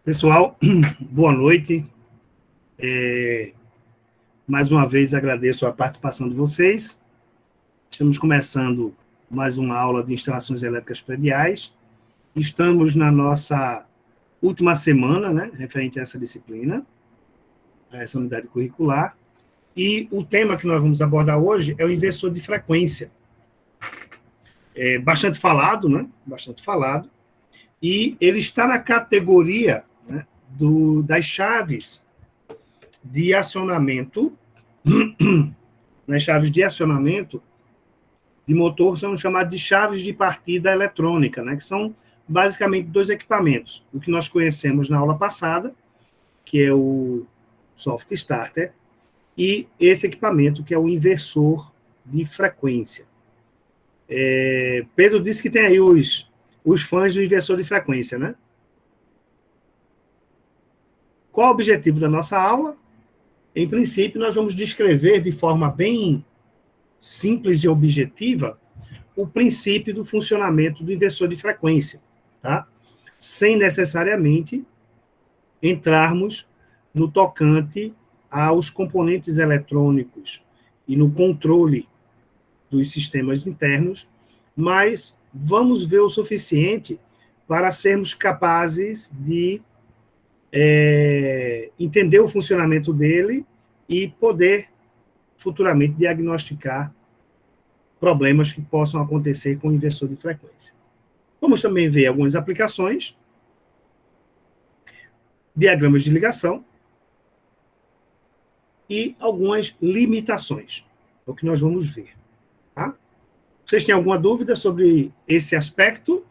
Pessoal, boa noite. Mais uma vez agradeço a participação de vocês. Estamos começando mais uma aula de instalações elétricas prediais. Estamos na nossa última semana, né, referente a essa disciplina, a essa unidade curricular. E o tema que nós vamos abordar hoje é o inversor de frequência. É bastante falado, né? Bastante falado. E ele está na categoria, né, das chaves de acionamento, nas chaves de acionamento de motor são chamadas de chaves de partida eletrônica, né, que são basicamente dois equipamentos. O que nós conhecemos na aula passada, que é o soft starter, e esse equipamento, que é o inversor de frequência. Pedro disse que tem aí os fãs do inversor de frequência, né? Qual o objetivo da nossa aula? Em princípio, nós vamos descrever de forma bem simples e objetiva o princípio do funcionamento do inversor de frequência, tá? Sem necessariamente entrarmos no tocante aos componentes eletrônicos e no controle dos sistemas internos, mas vamos ver o suficiente para sermos capazes de entender o funcionamento dele e poder futuramente diagnosticar problemas que possam acontecer com o inversor de frequência. Vamos também ver algumas aplicações, diagramas de ligação e algumas limitações. É o que nós vamos ver. Tá? Vocês têm alguma dúvida sobre esse aspecto?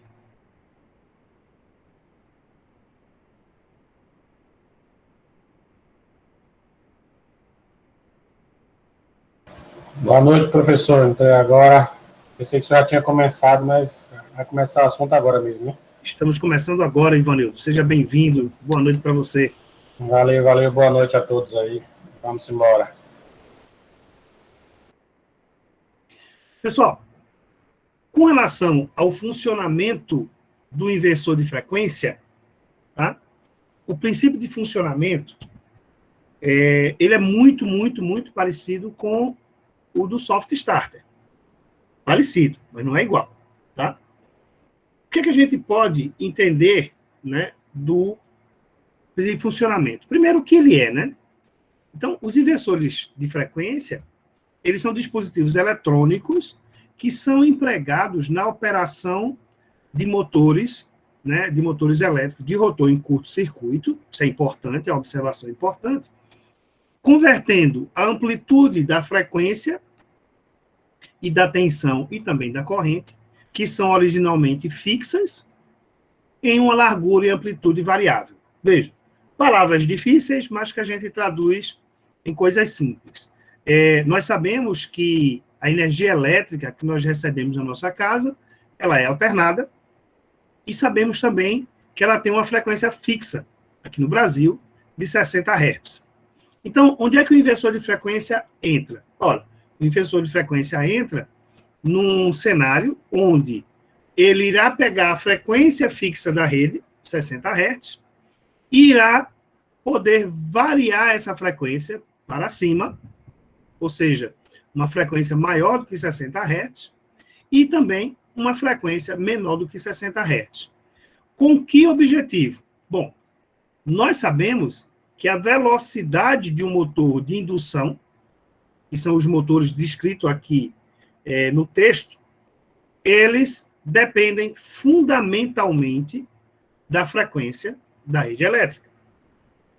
Boa noite, professor. Então, agora, pensei que o senhor já tinha começado, mas vai começar o assunto agora mesmo, né? Estamos começando agora, Ivanildo. Seja bem-vindo. Boa noite para você. Valeu. Boa noite a todos aí. Vamos embora. Pessoal, com relação ao funcionamento do inversor de frequência, tá? O princípio de funcionamento, ele é muito parecido com o do soft starter. Parecido, mas não é igual, tá? O que a gente pode entender, né, do princípio de funcionamento? Primeiro, o que ele é, né? Então, os inversores de frequência, eles são dispositivos eletrônicos que são empregados na operação de motores, né, de motores elétricos de rotor em curto-circuito, isso é importante, é uma observação importante, convertendo a amplitude da frequência e da tensão e também da corrente, que são originalmente fixas, em uma largura e amplitude variável. Veja, palavras difíceis, mas que a gente traduz em coisas simples. Nós sabemos que a energia elétrica que nós recebemos na nossa casa, ela é alternada, e sabemos também que ela tem uma frequência fixa, aqui no Brasil, de 60 Hz. Então, onde é que o inversor de frequência entra? Olha, o inversor de frequência entra num cenário onde ele irá pegar a frequência fixa da rede, 60 Hz, e irá poder variar essa frequência para cima, ou seja, uma frequência maior do que 60 Hz, e também uma frequência menor do que 60 Hz. Com que objetivo? Bom, nós sabemos que a velocidade de um motor de indução, que são os motores descritos aqui no texto, eles dependem fundamentalmente da frequência da rede elétrica.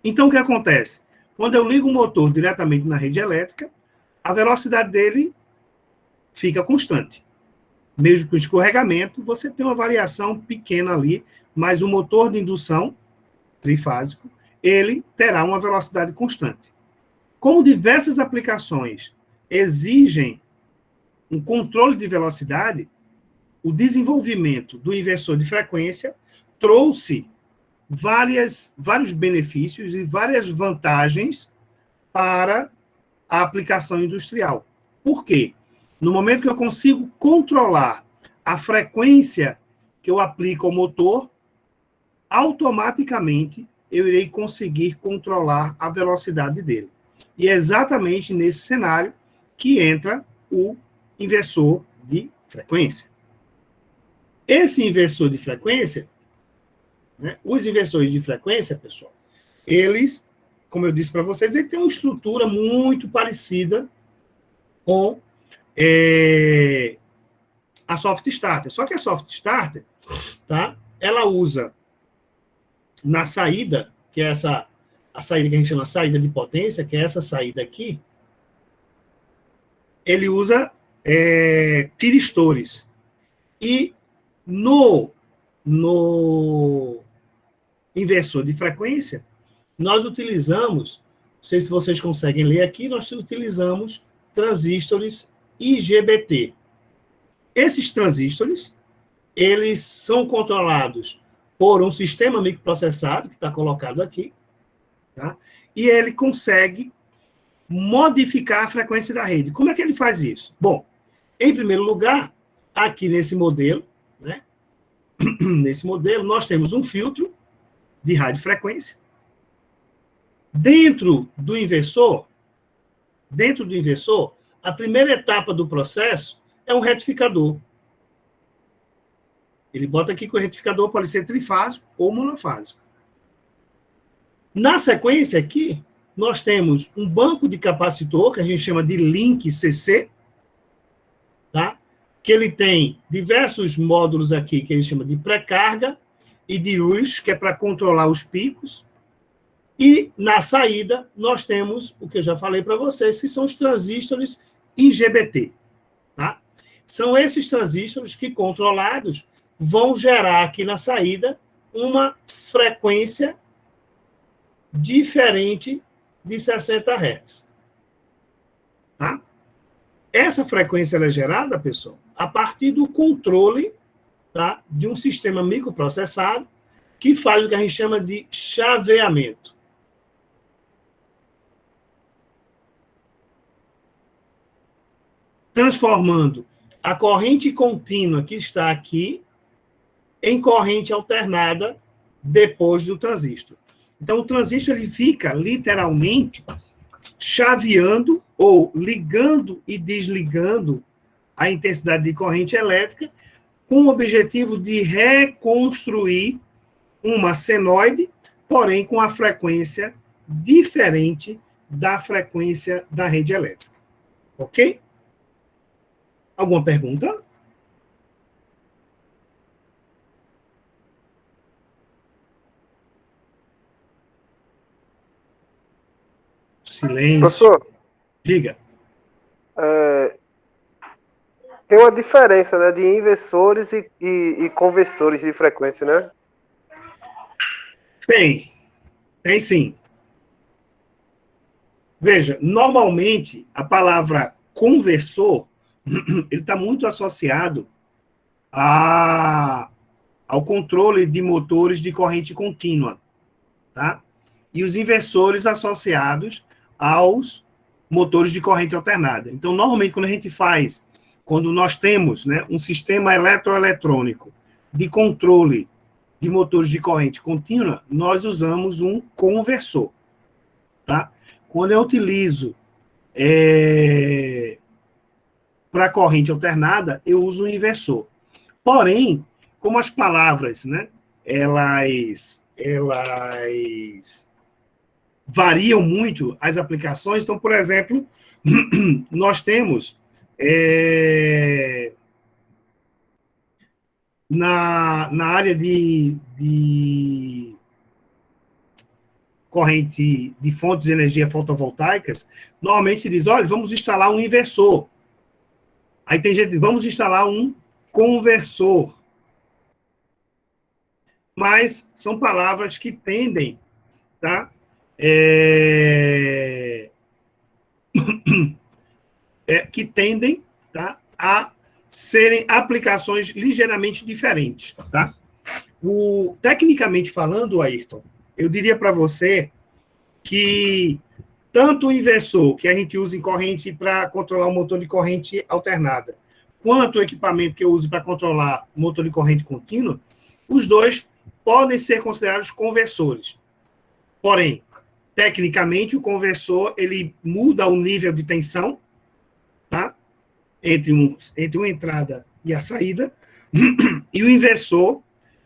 Então, o que acontece? Quando eu ligo o motor diretamente na rede elétrica, a velocidade dele fica constante. Mesmo com escorregamento, você tem uma variação pequena ali, mas o motor de indução trifásico, ele terá uma velocidade constante. Como diversas aplicações exigem um controle de velocidade, o desenvolvimento do inversor de frequência trouxe vários benefícios e várias vantagens para a aplicação industrial. Por quê? No momento que eu consigo controlar a frequência que eu aplico ao motor, automaticamente eu irei conseguir controlar a velocidade dele. E é exatamente nesse cenário que entra o inversor de frequência. Esse inversor de frequência, né, os inversores de frequência, pessoal, eles, como eu disse para vocês, eles têm uma estrutura muito parecida com a Soft Starter. Só que a Soft Starter, tá, ela usa na saída, que é a saída que a gente chama saída de potência, que é essa saída aqui, ele usa tiristores. E no inversor de frequência, nós utilizamos, não sei se vocês conseguem ler aqui, nós utilizamos transistores IGBT. Esses transistores, eles são controlados por um sistema microprocessado, que está colocado aqui, tá? E ele consegue modificar a frequência da rede. Como é que ele faz isso? Bom, em primeiro lugar, aqui nesse modelo, né? Nesse modelo, nós temos um filtro de radiofrequência. Dentro do inversor, a primeira etapa do processo é um retificador. Ele bota aqui que o retificador pode ser trifásico ou monofásico. Na sequência aqui, nós temos um banco de capacitor, que a gente chama de link CC, tá? Que ele tem diversos módulos aqui, que a gente chama de pré-carga, e de rush, que é para controlar os picos. E na saída, nós temos o que eu já falei para vocês, que são os transistores IGBT. Tá? São esses transistores que, controlados, vão gerar aqui na saída uma frequência diferente de 60 Hz. Tá? Essa frequência é gerada, pessoal, a partir do controle, tá, de um sistema microprocessado que faz o que a gente chama de chaveamento. Transformando a corrente contínua que está aqui em corrente alternada depois do transistor. Então, o transistor ele fica, literalmente, chaveando ou ligando e desligando a intensidade de corrente elétrica com o objetivo de reconstruir uma senoide, porém com a frequência diferente da frequência da rede elétrica. Ok? Alguma pergunta? Silêncio. Professor, Diga. tem uma diferença, né, de inversores e conversores de frequência, né? Tem sim. Veja, normalmente a palavra conversor ele está muito associado ao controle de motores de corrente contínua, tá? E os inversores associados aos motores de corrente alternada. Então, normalmente, quando nós temos, né, um sistema eletroeletrônico de controle de motores de corrente contínua, nós usamos um conversor, tá? Quando eu utilizo para corrente alternada, eu uso um inversor. Porém, como as palavras, né, elas variam muito as aplicações. Então, por exemplo, nós temos na área de corrente de fontes de energia fotovoltaicas, normalmente se diz, olha, vamos instalar um inversor. Aí tem gente que diz, vamos instalar um conversor. Mas são palavras que tendem, tá? Que tendem, tá, a serem aplicações ligeiramente diferentes, tá? Tecnicamente falando, Ayrton, eu diria para você que tanto o inversor, que a gente usa em corrente para controlar o motor de corrente alternada, quanto o equipamento que eu uso para controlar o motor de corrente contínua, os dois podem ser considerados conversores. Porém, tecnicamente, o conversor, ele muda o nível de tensão, tá? Entre uma entrada e a saída, e o inversor,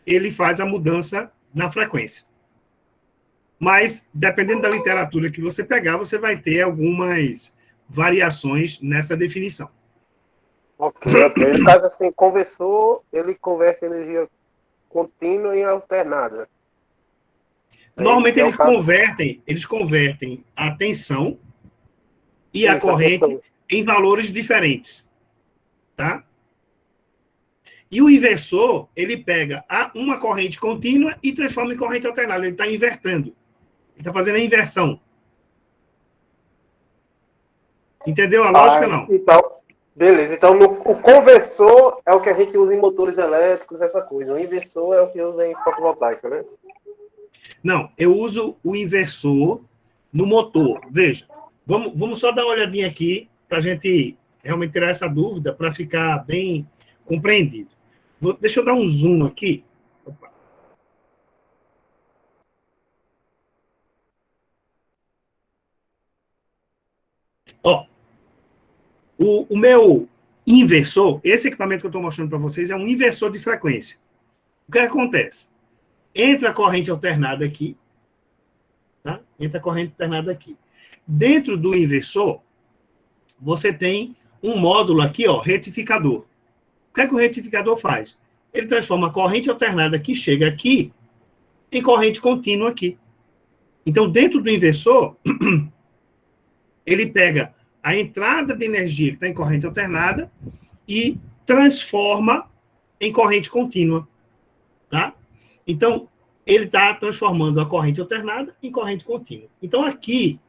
ele faz a mudança na frequência. Mas, dependendo da literatura que você pegar, você vai ter algumas variações nessa definição. Ok. No caso, assim, conversor, ele converte energia contínua em alternada. Normalmente, É o caso. eles convertem a tensão e a Isso, a corrente tensão. em valores diferentes, tá? E o inversor, ele pega uma corrente contínua e transforma em corrente alternada. Ele está invertendo. Ele está fazendo a inversão. Entendeu a lógica, não? Então, beleza. Então, o conversor é o que a gente usa em motores elétricos, essa coisa. O inversor é o que usa em fotovoltaica, né? Não, eu uso o inversor no motor. Veja, vamos só dar uma olhadinha aqui para a gente realmente tirar essa dúvida, para ficar bem compreendido. Deixa eu dar um zoom aqui. Opa. Ó, o meu inversor, esse equipamento que eu estou mostrando para vocês é um inversor de frequência. O que acontece? Entra a corrente alternada aqui, tá? Entra a corrente alternada aqui. Dentro do inversor, você tem um módulo aqui, ó, retificador. O que é que o retificador faz? Ele transforma a corrente alternada que chega aqui em corrente contínua aqui. Então, dentro do inversor, ele pega a entrada de energia que está em corrente alternada e transforma em corrente contínua, tá? Então, ele está transformando a corrente alternada em corrente contínua. Então, aqui,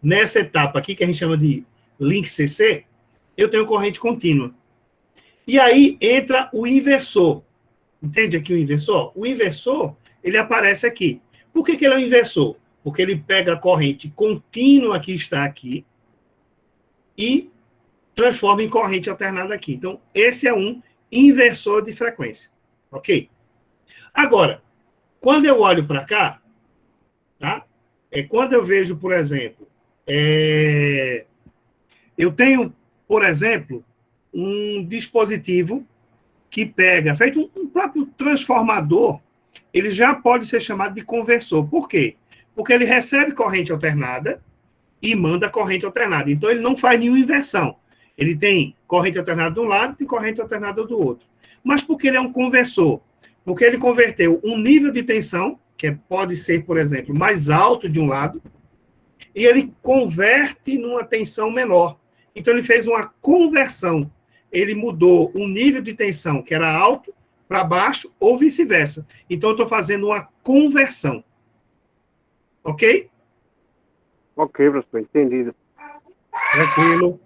nessa etapa aqui, que a gente chama de link CC, eu tenho corrente contínua. E aí entra o inversor. Entende aqui o inversor? O inversor, ele aparece aqui. Por que ele é um inversor? Porque ele pega a corrente contínua que está aqui e transforma em corrente alternada aqui. Então, esse é um inversor de frequência. Ok? Agora, quando eu olho para cá, tá? Quando eu vejo, por exemplo, eu tenho, por exemplo, um dispositivo que pega, feito um próprio transformador, ele já pode ser chamado de conversor. Por quê? Porque ele recebe corrente alternada e manda corrente alternada. Então, ele não faz nenhuma inversão. Ele tem corrente alternada de um lado e corrente alternada do outro. Mas por que ele é um conversor? Porque ele converteu um nível de tensão, que pode ser, por exemplo, mais alto de um lado, e ele converte numa tensão menor. Então, ele fez uma conversão. Ele mudou um nível de tensão que era alto para baixo ou vice-versa. Então, eu estou fazendo uma conversão. Ok? Ok, professor, entendido. Tranquilo.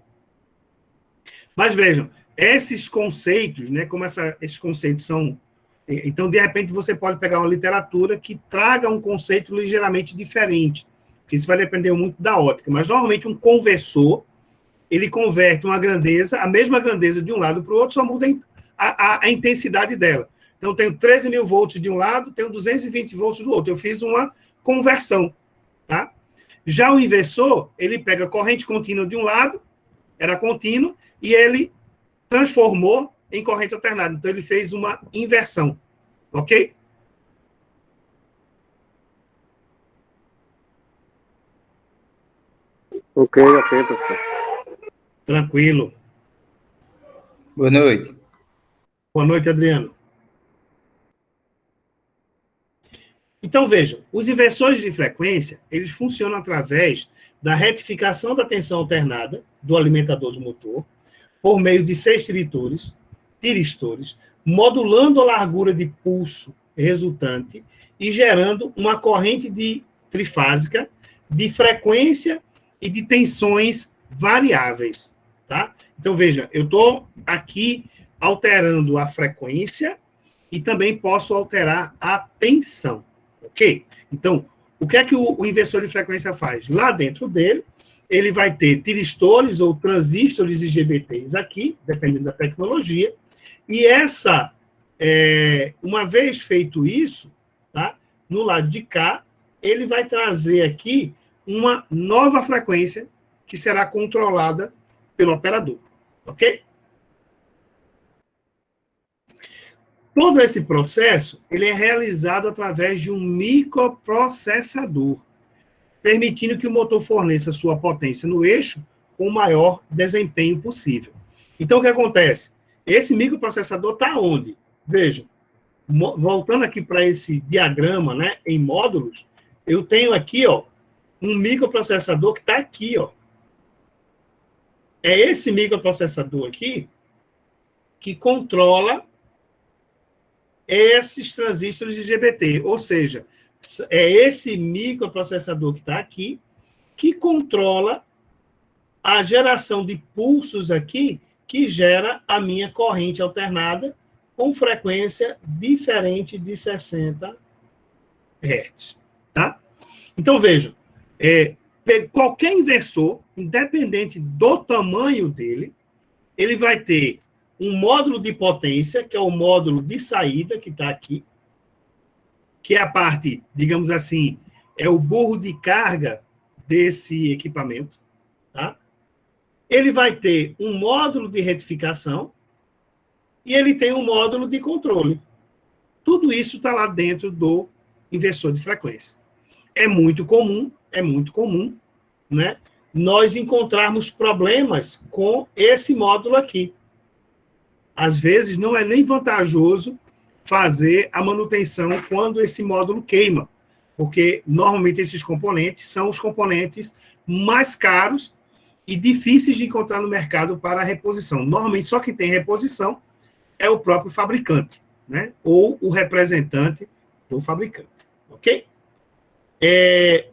Mas vejam, esses conceitos, né, como esses conceitos são... Então, de repente, você pode pegar uma literatura que traga um conceito ligeiramente diferente, porque isso vai depender muito da ótica. Mas, normalmente, um conversor, ele converte uma grandeza, a mesma grandeza de um lado para o outro, só muda a intensidade dela. Então, eu tenho 13 mil volts de um lado, tenho 220 volts do outro. Eu fiz uma conversão, tá? Já o inversor, ele pega a corrente contínua de um lado, era contínuo, e ele transformou em corrente alternada. Então, ele fez uma inversão. Ok? Ok, professor. Tranquilo. Boa noite. Boa noite, Adriano. Então, vejam, os inversores de frequência, eles funcionam através da retificação da tensão alternada do alimentador do motor, por meio de 6 tiristores, modulando a largura de pulso resultante e gerando uma corrente trifásica de frequência e de tensões variáveis, tá? Então, veja, eu estou aqui alterando a frequência e também posso alterar a tensão, ok? Então, o que é que o inversor de frequência faz? Lá dentro dele, ele vai ter tiristores ou transistores IGBTs aqui, dependendo da tecnologia, e uma vez feito isso, tá? No lado de cá, ele vai trazer aqui uma nova frequência que será controlada pelo operador, ok? Todo esse processo, ele é realizado através de um microprocessador, permitindo que o motor forneça sua potência no eixo com o maior desempenho possível. Então, o que acontece? Esse microprocessador está onde? Vejam, voltando aqui para esse diagrama, né, em módulos, eu tenho aqui, ó, um microprocessador que está aqui, ó. É esse microprocessador aqui que controla esses transistores de IGBT, ou seja, é esse microprocessador que está aqui que controla a geração de pulsos aqui que gera a minha corrente alternada com frequência diferente de 60 Hz, tá? Então, vejam, qualquer inversor, independente do tamanho dele, ele vai ter um módulo de potência, que é o módulo de saída, que está aqui, que é a parte, digamos assim, é o burro de carga desse equipamento, tá? Ele vai ter um módulo de retificação e ele tem um módulo de controle. Tudo isso está lá dentro do inversor de frequência. É muito comum, né, nós encontrarmos problemas com esse módulo aqui. Às vezes, não é nem vantajoso fazer a manutenção quando esse módulo queima, porque, normalmente, esses componentes são os componentes mais caros e difíceis de encontrar no mercado para reposição. Normalmente, só quem tem reposição é o próprio fabricante, né? Ou o representante do fabricante, ok?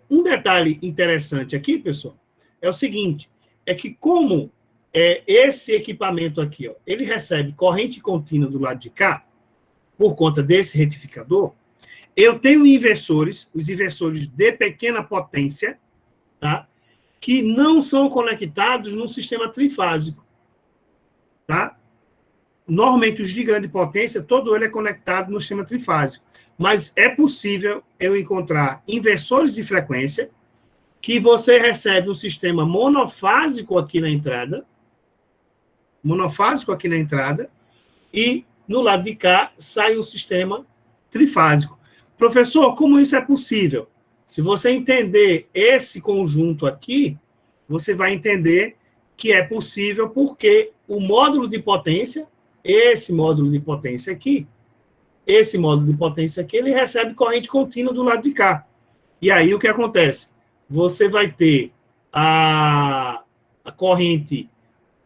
Um detalhe interessante aqui, pessoal, é o seguinte, é que como esse equipamento aqui, ó, ele recebe corrente contínua do lado de cá, por conta desse retificador, eu tenho inversores, os inversores de pequena potência, tá? Que não são conectados num sistema trifásico, tá? Normalmente, os de grande potência, todo ele é conectado no sistema trifásico. Mas é possível eu encontrar inversores de frequência que você recebe um sistema monofásico aqui na entrada, e no lado de cá sai um sistema trifásico. Professor, como isso é possível? Se você entender esse conjunto aqui, você vai entender que é possível porque o módulo de potência, esse módulo de potência aqui, ele recebe corrente contínua do lado de cá. E aí o que acontece? Você vai ter a corrente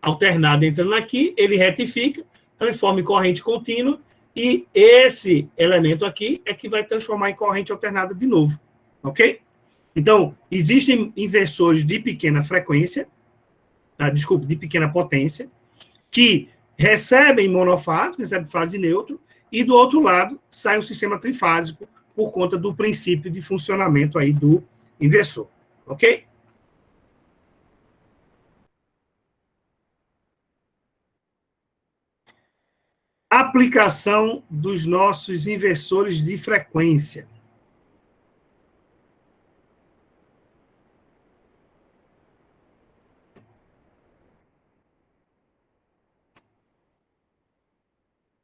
alternada entrando aqui, ele retifica, transforma em corrente contínua, e esse elemento aqui é que vai transformar em corrente alternada de novo. Ok? Então, existem inversores de pequena frequência, de pequena potência, que recebem monofásico, recebem fase neutro, e do outro lado sai um sistema trifásico por conta do princípio de funcionamento aí do inversor. Ok? Aplicação dos nossos inversores de frequência.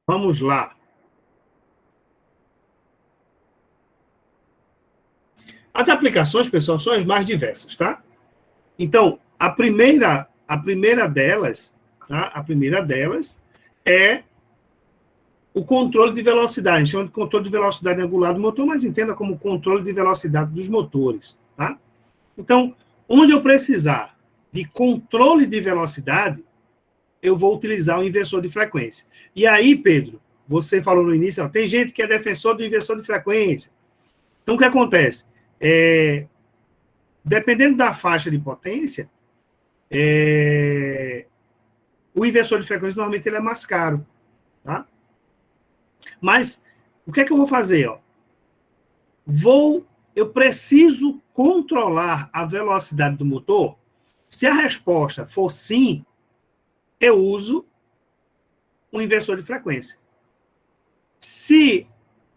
Vamos lá. As aplicações, pessoal, são as mais diversas, tá? Então, a primeira delas, tá? A primeira delas é o controle de velocidade. A gente chama de controle de velocidade angular do motor, mas entenda como controle de velocidade dos motores, tá? Então, onde eu precisar de controle de velocidade, eu vou utilizar o inversor de frequência. E aí, Pedro, você falou no início, ó, tem gente que é defensor do inversor de frequência. Então, o que acontece? Dependendo da faixa de potência, o inversor de frequência, normalmente, ele é mais caro, tá? Mas, o que é que eu vou fazer? Ó? Eu preciso controlar a velocidade do motor? Se a resposta for sim, eu uso um inversor de frequência. Se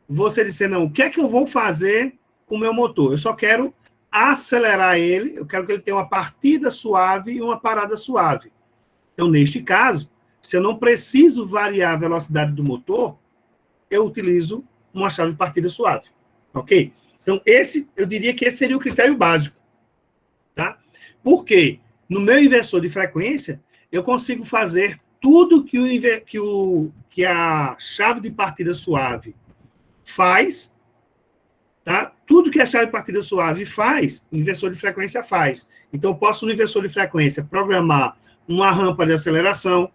você disser não, o que é que eu vou fazer o meu motor. Eu só quero acelerar ele, eu quero que ele tenha uma partida suave e uma parada suave. Então, neste caso, se eu não preciso variar a velocidade do motor, eu utilizo uma chave de partida suave. Ok? Então, eu diria que esse seria o critério básico. Tá? Por quê? No meu inversor de frequência, eu consigo fazer tudo que a chave de partida suave faz, tá? Tudo que a chave de partida suave faz, o inversor de frequência faz. Então, eu posso, no inversor de frequência, programar uma rampa de aceleração,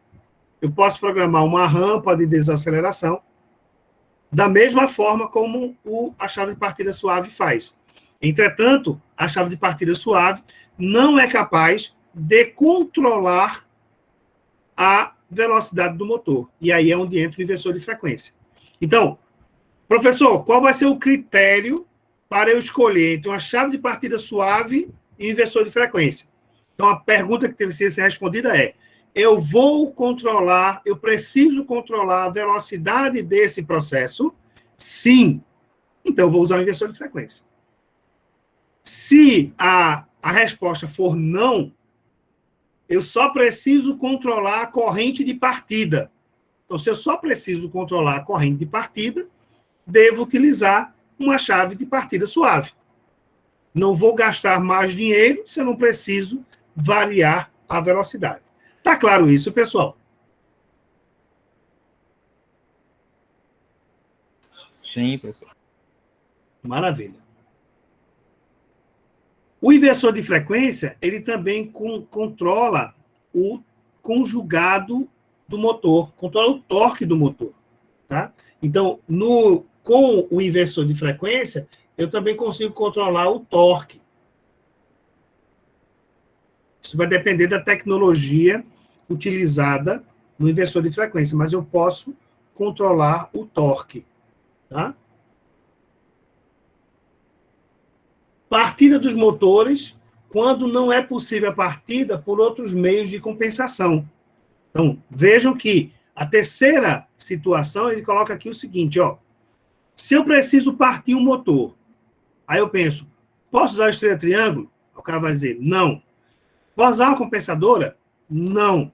eu posso programar uma rampa de desaceleração, da mesma forma como a chave de partida suave faz. Entretanto, a chave de partida suave não é capaz de controlar a velocidade do motor. E aí é onde entra o inversor de frequência. Então, professor, qual vai ser o critério para eu escolher entre uma chave de partida suave e inversor de frequência? Então, a pergunta que precisa ser respondida é: eu preciso controlar a velocidade desse processo? Sim. Então, eu vou usar o inversor de frequência. Se a resposta for não, eu só preciso controlar a corrente de partida. Então, se eu só preciso controlar a corrente de partida, devo utilizar uma chave de partida suave. Não vou gastar mais dinheiro se eu não preciso variar a velocidade. Tá claro isso, pessoal? Sim, professor. Maravilha. O inversor de frequência, ele também controla o conjugado do motor, controla o torque do motor. Tá? Então, com o inversor de frequência, eu também consigo controlar o torque. Isso vai depender da tecnologia utilizada no inversor de frequência, mas eu posso controlar o torque. Tá? Partida dos motores, quando não é possível a partida por outros meios de compensação. Então, vejam que a terceira situação, ele coloca aqui o seguinte, ó. Se eu preciso partir um motor, aí eu penso, posso usar a estrela triângulo? O cara vai dizer, não. Posso usar uma compensadora? Não.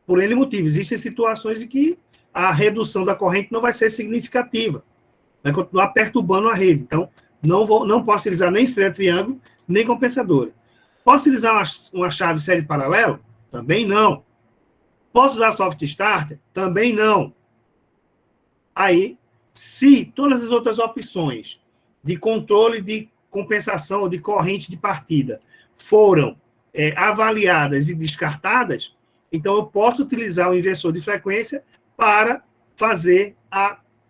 Por N motivos. Existem situações em que a redução da corrente não vai ser significativa. Vai continuar perturbando a rede. Então, não posso utilizar nem estrela triângulo, nem compensadora. Posso utilizar uma chave série paralelo? Também não. Posso usar soft starter? Também não. Aí, se todas as outras opções de controle de compensação ou de corrente de partida foram avaliadas e descartadas, então eu posso utilizar o inversor de frequência para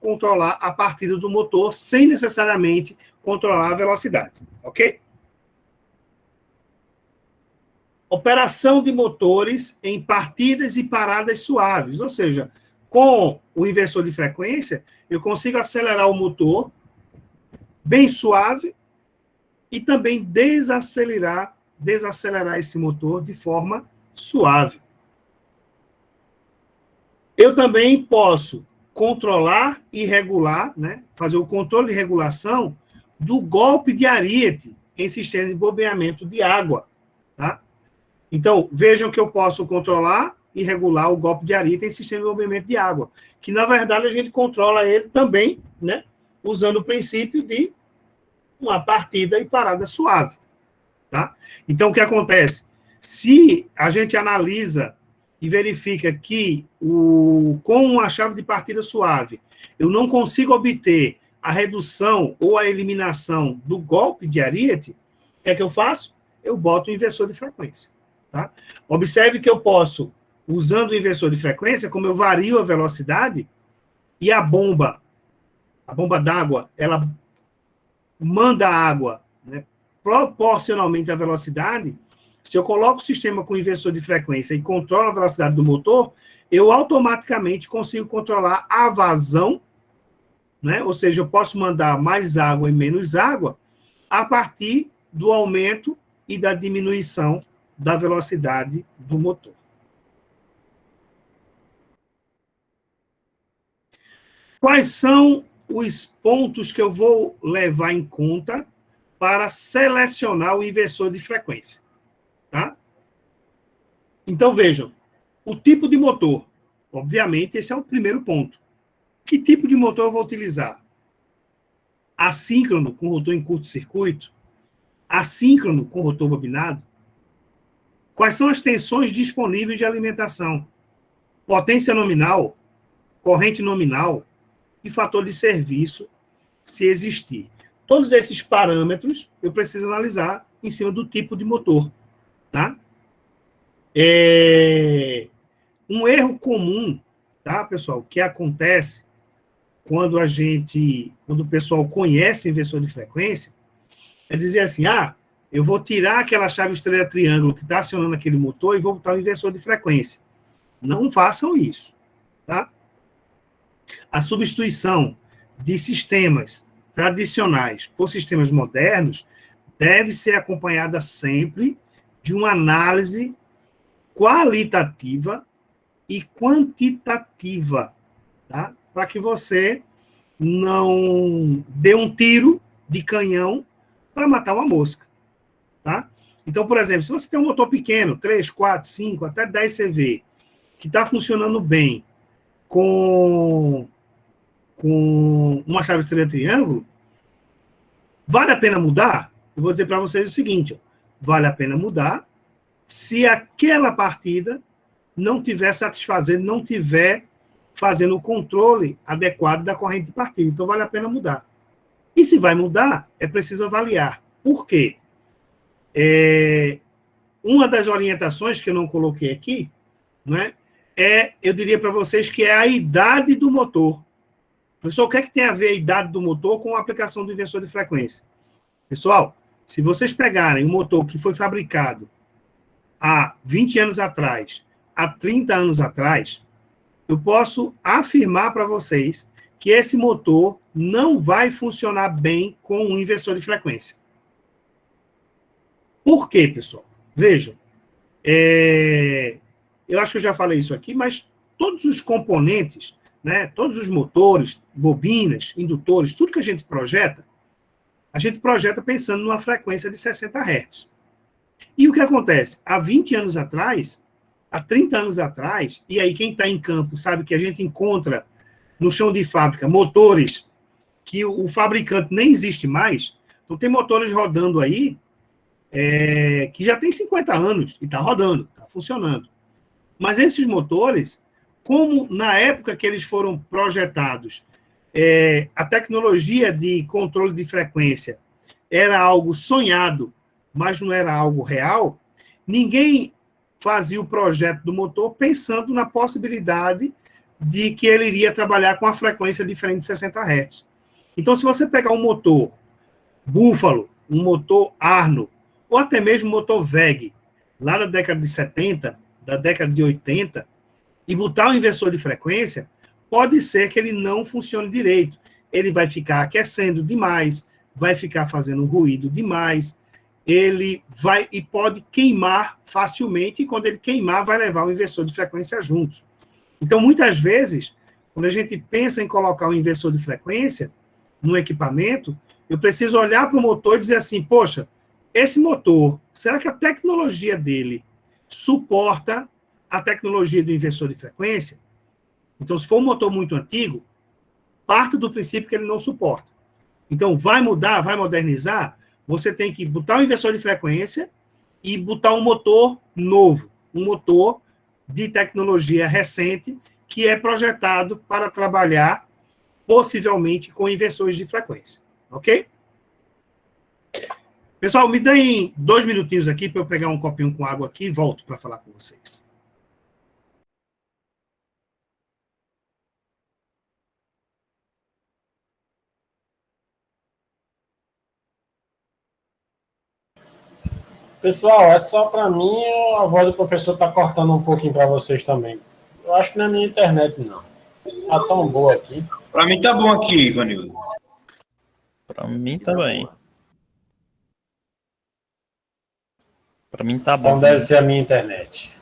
controlar a partida do motor sem necessariamente controlar a velocidade, ok? Operação de motores em partidas e paradas suaves, ou seja, com o inversor de frequência, eu consigo acelerar o motor bem suave e também desacelerar esse motor de forma suave. Eu também posso controlar e regular, né, fazer o controle e regulação do golpe de ariete em sistema de bombeamento de água. Tá? Então, vejam que eu posso controlar e regular o golpe de ariete em sistema de bombeamento de água, que, na verdade, a gente controla ele também, né, usando o princípio de uma partida e parada suave. Tá? Então, o que acontece? Se a gente analisa e verifica que com uma chave de partida suave eu não consigo obter a redução ou a eliminação do golpe de ariete, o que é que eu faço? Eu boto o inversor de frequência. Tá? Observe que eu posso, usando o inversor de frequência, como eu vario a velocidade, e a bomba d'água, ela manda água, né, proporcionalmente à velocidade. Se eu coloco o sistema com inversor de frequência e controlo a velocidade do motor, eu automaticamente consigo controlar a vazão, né? Ou seja, eu posso mandar mais água e menos água a partir do aumento e da diminuição da velocidade do motor. Quais são os pontos que eu vou levar em conta para selecionar o inversor de frequência. Tá? Então, vejam, o tipo de motor. Obviamente, esse é o primeiro ponto. Que tipo de motor eu vou utilizar? Assíncrono, com rotor em curto-circuito? Assíncrono, com rotor bobinado? Quais são as tensões disponíveis de alimentação? Potência nominal, corrente nominal e fator de serviço, se existir. Todos esses parâmetros eu preciso analisar em cima do tipo de motor. Tá? Um erro comum, tá, pessoal, que acontece quando o pessoal conhece o inversor de frequência, é dizer assim, eu vou tirar aquela chave estrela triângulo que está acionando aquele motor e vou botar o inversor de frequência. Não façam isso, tá? A substituição de sistemas tradicionais por sistemas modernos deve ser acompanhada sempre de uma análise qualitativa e quantitativa, tá? Para que você não dê um tiro de canhão para matar uma mosca, tá? Então, por exemplo, se você tem um motor pequeno, 3, 4, 5, até 10 CV, que está funcionando bem com uma chave estrela triângulo, vale a pena mudar? Eu vou dizer para vocês o seguinte, vale a pena mudar se aquela partida não estiver satisfazendo, não estiver fazendo o controle adequado da corrente de partida. Então, vale a pena mudar. E se vai mudar, é preciso avaliar. Por quê? Uma das orientações que eu não coloquei aqui, né, eu diria para vocês que é a idade do motor. Pessoal, o que é que tem a ver a idade do motor com a aplicação do inversor de frequência? Pessoal, se vocês pegarem um motor que foi fabricado há 20 anos atrás, há 30 anos atrás, eu posso afirmar para vocês que esse motor não vai funcionar bem com um inversor de frequência. Por quê, pessoal? Vejam, eu acho que eu já falei isso aqui, mas todos os componentes, né, todos os motores, bobinas, indutores, tudo que a gente projeta pensando numa frequência de 60 Hz. E o que acontece? Há 20 anos atrás, há 30 anos atrás, e aí quem está em campo sabe que a gente encontra no chão de fábrica motores que o fabricante nem existe mais. Então, tem motores rodando aí que já tem 50 anos e está rodando, está funcionando. Mas esses motores, como na época que eles foram projetados, a tecnologia de controle de frequência era algo sonhado, mas não era algo real, ninguém fazia o projeto do motor pensando na possibilidade de que ele iria trabalhar com a frequência diferente de 60 Hz. Então, se você pegar um motor Buffalo, um motor Arno, ou até mesmo um motor VEG, lá da década de 70, da década de 80, e botar um inversor de frequência, pode ser que ele não funcione direito. Ele vai ficar aquecendo demais, vai ficar fazendo ruído demais, ele vai e pode queimar facilmente, e quando ele queimar, vai levar o inversor de frequência junto. Então, muitas vezes, quando a gente pensa em colocar um inversor de frequência no equipamento, eu preciso olhar para o motor e dizer assim, poxa, esse motor, será que a tecnologia dele suporta a tecnologia do inversor de frequência? Então, se for um motor muito antigo, parte do princípio que ele não suporta. Então, vai mudar, vai modernizar, você tem que botar um inversor de frequência e botar um motor novo, um motor de tecnologia recente, que é projetado para trabalhar, possivelmente, com inversores de frequência. Ok? Pessoal, me deem 2 minutinhos aqui para eu pegar um copinho com água aqui e volto para falar com vocês. Pessoal, é só para mim, a voz do professor está cortando um pouquinho para vocês também. Eu acho que não é minha internet, não. Tá tão boa aqui. Para mim tá bom aqui, Ivanildo. Pra mim tá bem. Pra mim tá bom. Então deve ser a minha internet.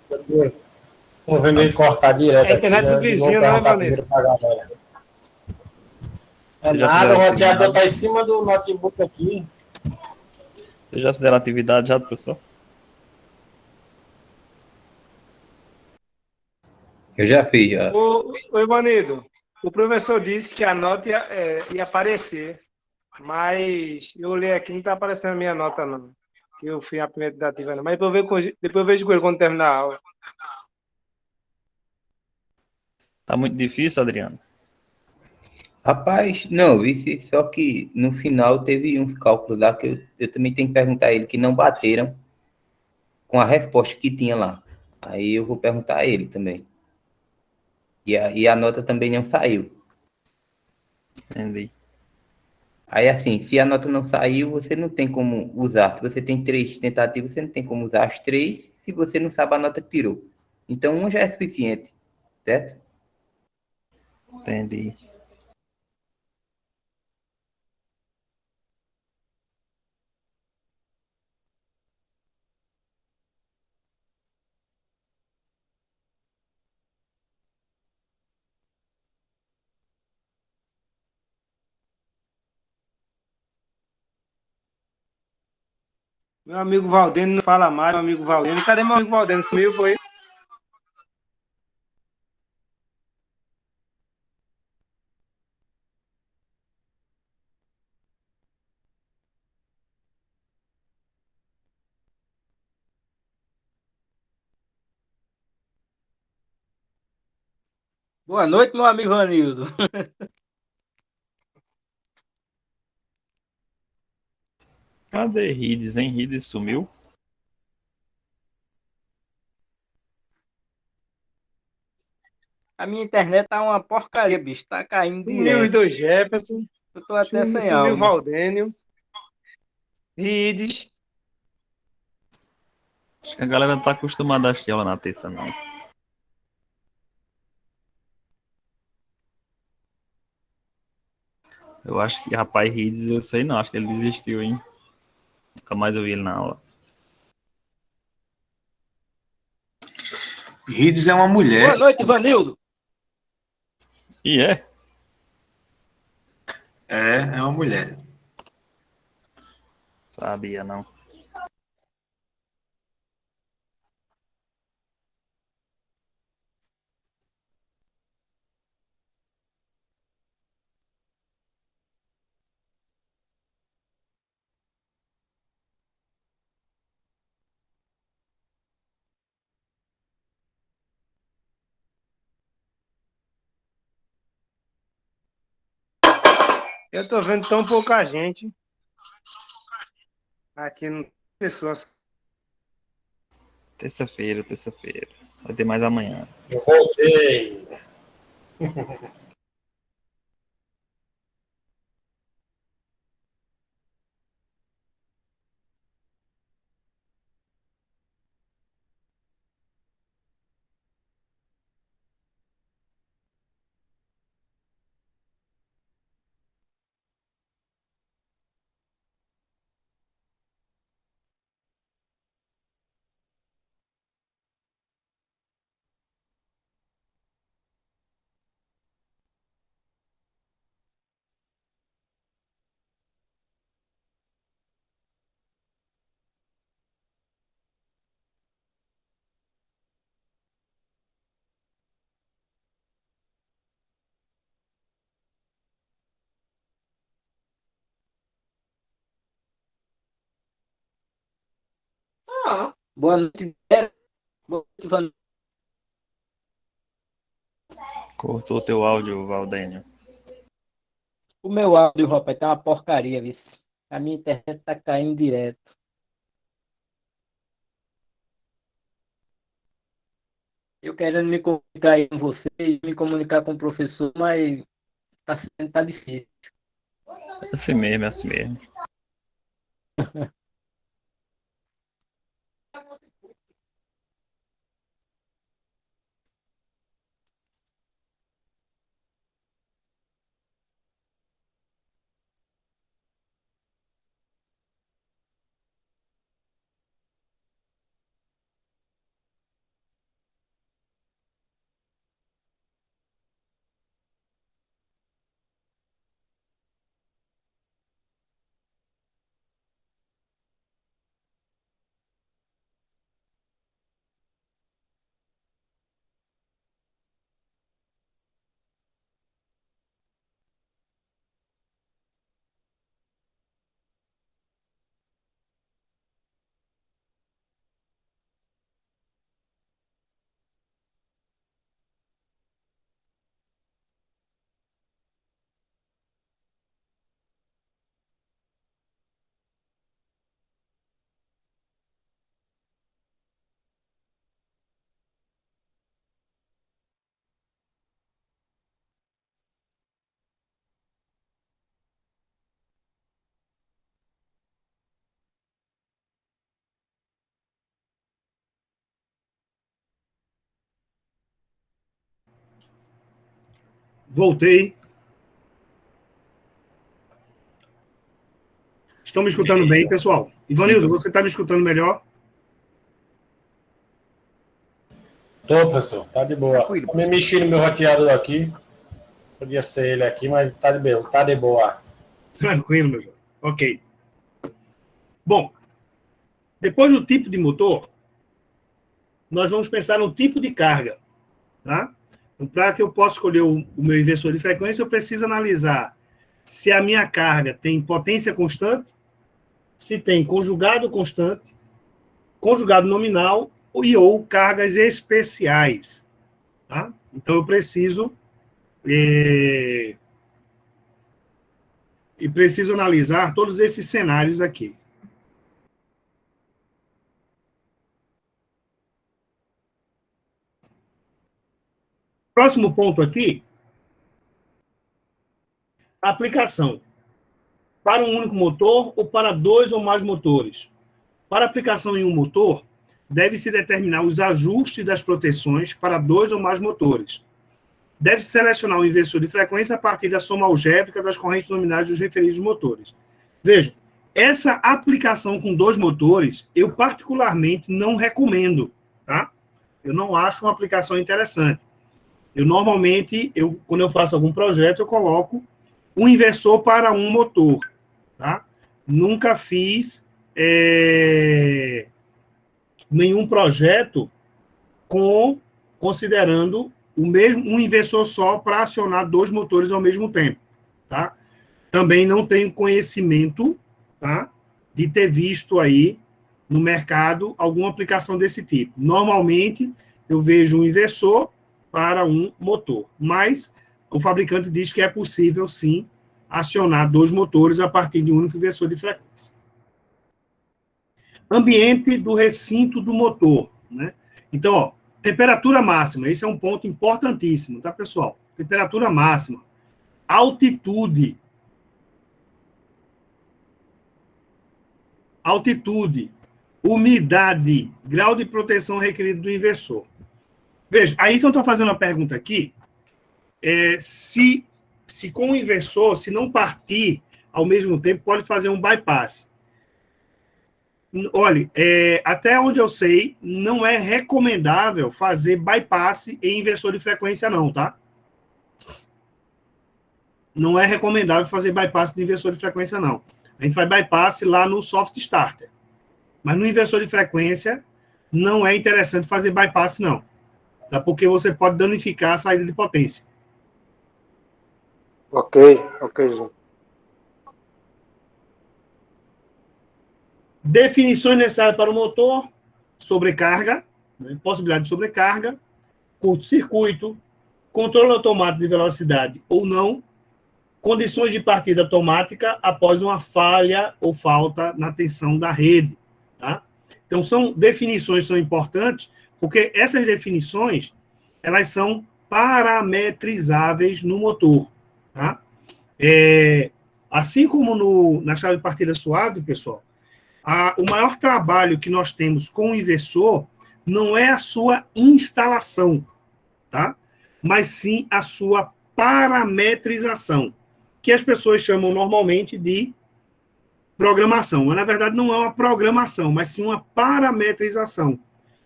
Estou vendo ele cortar direto É a internet aqui, do vizinho, né, Vanessa? É Vocês já nada, fizeram eu vou te atividade? botar em cima do notebook aqui. Vocês já fizeram atividade já, professor? Eu já fiz, já. Ô, Ivanildo, o professor disse que a nota ia aparecer, mas eu olhei aqui, não está aparecendo a minha nota, não. Que eu fui a primeira tentativa, não. Mas depois eu vejo com ele quando terminar a aula. Tá muito difícil, Adriano? Rapaz, não, vice, só que no final teve uns cálculos lá que eu também tenho que perguntar a ele que não bateram com a resposta que tinha lá. Aí eu vou perguntar a ele também. E a nota também não saiu. Entendi. Aí assim, se a nota não saiu, você não tem como usar. Se você tem 3 tentativas, você não tem como usar as 3 se você não sabe a nota que tirou. Então, uma já é suficiente, certo? Entendi. Meu amigo Valdeno não fala mais, meu amigo Valdeno. Cadê meu amigo Valdeno? Sumiu, foi? Boa noite, meu amigo Vanildo. Cadê Rides, hein? Rides sumiu? A minha internet tá uma porcaria, bicho. Tá caindo Sumiu os direto. dois Jefferson, Eu tô até sem sumiu o alma. Valdênio, Rides. Acho que a galera não tá acostumada a assistir aula na terça, não. Eu acho que, rapaz, Rides, eu sei não. Acho que ele desistiu, hein? Nunca mais ouvi ele na aula. Rides é uma mulher. Boa noite, Vanildo. E é? É uma mulher. Sabia, não. Eu tô vendo tão pouca gente aqui no pessoas. Terça-feira, terça-feira. Vai ter mais amanhã. Eu voltei. Boa noite, boa noite, Vanildo. Cortou teu áudio, Valdênio. O meu áudio, rapaz, tá uma porcaria, viu? A minha internet tá caindo direto. Eu querendo me comunicar aí com vocês, me comunicar com o professor, mas tá difícil. É assim mesmo, é assim mesmo. Voltei. Estão me escutando bem, pessoal? Ivanildo, você está me escutando melhor? Tô, professor, tá de boa. Tô me mexendo no meu roteador aqui. Podia ser ele aqui, mas tá de boa. Tranquilo, meu jovem. Ok. Bom, depois do tipo de motor, nós vamos pensar no tipo de carga, tá? Então, para que eu possa escolher o meu inversor de frequência, eu preciso analisar se a minha carga tem potência constante, se tem conjugado constante, conjugado nominal ou cargas especiais, tá? Então, eu preciso preciso analisar todos esses cenários aqui. Próximo ponto aqui, aplicação. Para um único motor ou para 2 ou mais motores. Para aplicação em um motor, deve-se determinar os ajustes das proteções para 2 ou mais motores. Deve-se selecionar o inversor de frequência a partir da soma algébrica das correntes nominais dos referidos motores. Veja, essa aplicação com 2 motores, eu particularmente não recomendo, tá? Eu não acho uma aplicação interessante. Eu normalmente, quando eu faço algum projeto, eu coloco um inversor para um motor, tá? Nunca fiz nenhum projeto considerando um inversor só para acionar 2 motores ao mesmo tempo, tá? Também não tenho conhecimento, tá, de ter visto aí no mercado alguma aplicação desse tipo. Normalmente, eu vejo um inversor para um motor, mas o fabricante diz que é possível, sim, acionar 2 motores a partir de um único inversor de frequência. Ambiente do recinto do motor, né? Então, ó, temperatura máxima, esse é um ponto importantíssimo, tá, pessoal? Temperatura máxima. Altitude. Umidade, grau de proteção requerido do inversor. Veja, aí então estou fazendo uma pergunta aqui, se com o inversor, se não partir ao mesmo tempo, pode fazer um bypass. Olha, até onde eu sei, não é recomendável fazer bypass em inversor de frequência não, tá? Não é recomendável fazer bypass de inversor de frequência não. A gente faz bypass lá no soft starter. Mas no inversor de frequência, não é interessante fazer bypass não. Tá? Porque você pode danificar a saída de potência. Ok, gente. Definições necessárias para o motor, sobrecarga, né? Possibilidade de sobrecarga, curto-circuito, controle automático de velocidade ou não, condições de partida automática após uma falha ou falta na tensão da rede. Tá? Então, definições são importantes, porque essas definições, elas são parametrizáveis no motor. Tá? Assim como na chave de partida suave, pessoal, o maior trabalho que nós temos com o inversor não é a sua instalação, tá? Mas sim a sua parametrização, que as pessoas chamam normalmente de programação. Mas, na verdade, não é uma programação, mas sim uma parametrização.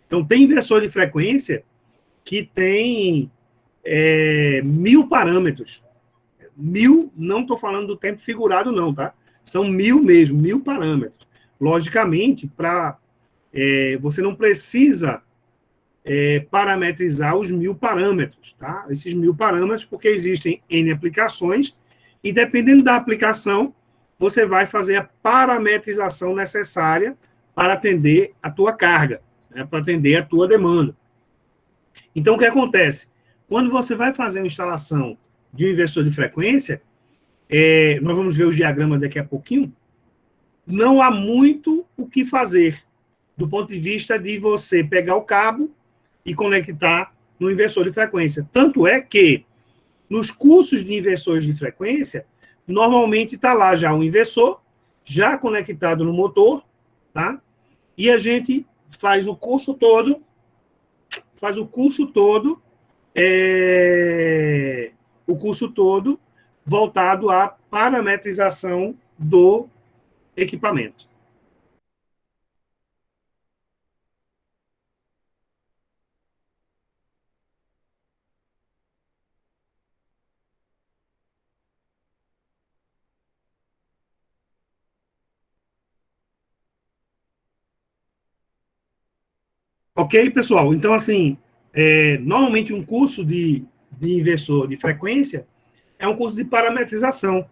Então, tem inversor de frequência que tem 1000 parâmetros. 1000, não estou falando do tempo figurado, não, tá? São 1000 mesmo, 1000 parâmetros. Logicamente, você não precisa parametrizar os 1000 parâmetros, tá? Esses 1000 parâmetros, porque existem N aplicações, e dependendo da aplicação, você vai fazer a parametrização necessária para atender a tua carga, né? Para atender a tua demanda. Então, o que acontece? Quando você vai fazer uma instalação de um inversor de frequência, nós vamos ver os diagramas daqui a pouquinho, não há muito o que fazer, do ponto de vista de você pegar o cabo e conectar no inversor de frequência. Tanto é que, nos cursos de inversores de frequência, normalmente está lá já um inversor, já conectado no motor, tá? E a gente faz o curso todo o curso todo voltado à parametrização do equipamento. Ok, pessoal? Então, assim, normalmente um curso de inversor de frequência é um curso de parametrização.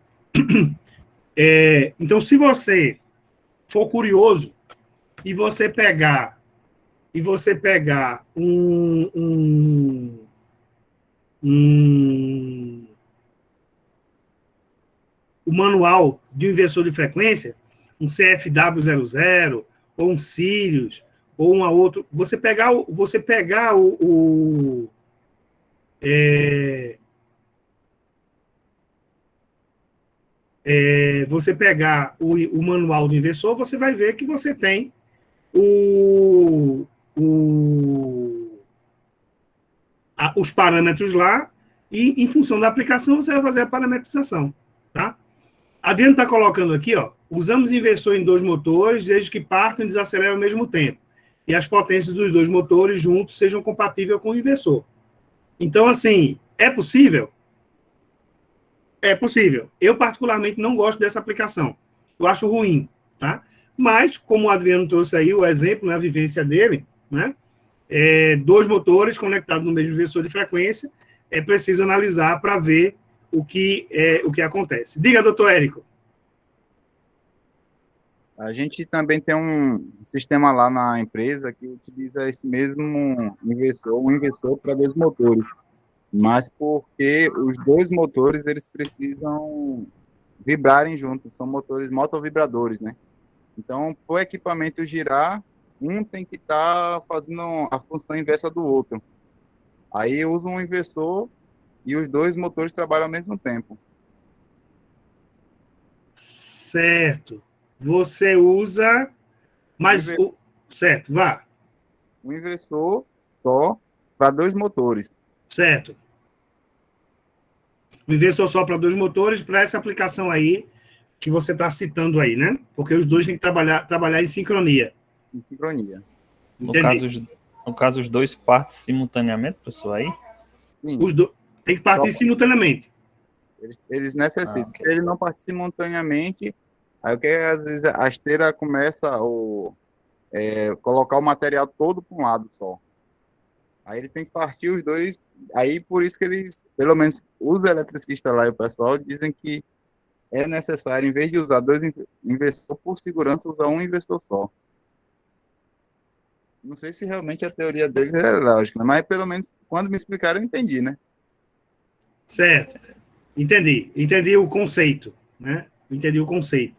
Então, se você for curioso e você pegar o manual de um inversor de frequência, um CFW00 ou um Sirius ou um outro, você pegar você pegar o manual do inversor, você vai ver que você tem os parâmetros lá, e em função da aplicação você vai fazer a parametrização, tá? Adriano está colocando aqui, ó, usamos inversor em 2 motores, desde que partam e desaceleram ao mesmo tempo, e as potências dos 2 motores juntos sejam compatíveis com o inversor. Então, assim, é possível? É possível. Eu, particularmente, não gosto dessa aplicação. Eu acho ruim, tá? Mas, como o Adriano trouxe aí o exemplo, né, a vivência dele, né? 2 motores conectados no mesmo inversor de frequência, é preciso analisar para ver o que acontece. Diga, doutor Érico. A gente também tem um sistema lá na empresa que utiliza esse mesmo inversor, um inversor para 2 motores, mas porque os 2 motores eles precisam vibrarem juntos, são motores motovibradores, né? Então, para o equipamento girar, um tem que estar fazendo a função inversa do outro. Aí eu uso um inversor e os 2 motores trabalham ao mesmo tempo. Certo. Você usa, mas certo, vá. Um inversor só para 2 motores. Certo. O inversor só para 2 motores, para essa aplicação aí que você está citando aí, né? Porque os 2 têm que trabalhar em sincronia. Em sincronia. No caso, os 2 partem simultaneamente, pessoal, aí? Sim. Tem que partir simultaneamente. Eles necessitam. Okay. Se ele não parte simultaneamente, aí o que às vezes a esteira começa a colocar o material todo para um lado só. Aí ele tem que partir os 2. Aí por isso que eles, pelo menos os eletricistas lá e o pessoal, dizem que é necessário, em vez de usar 2 inversores por segurança, usar um inversor só. Não sei se realmente a teoria deles é lógica, mas pelo menos quando me explicaram eu entendi, né? Certo. Entendi o conceito, né? Entendi o conceito.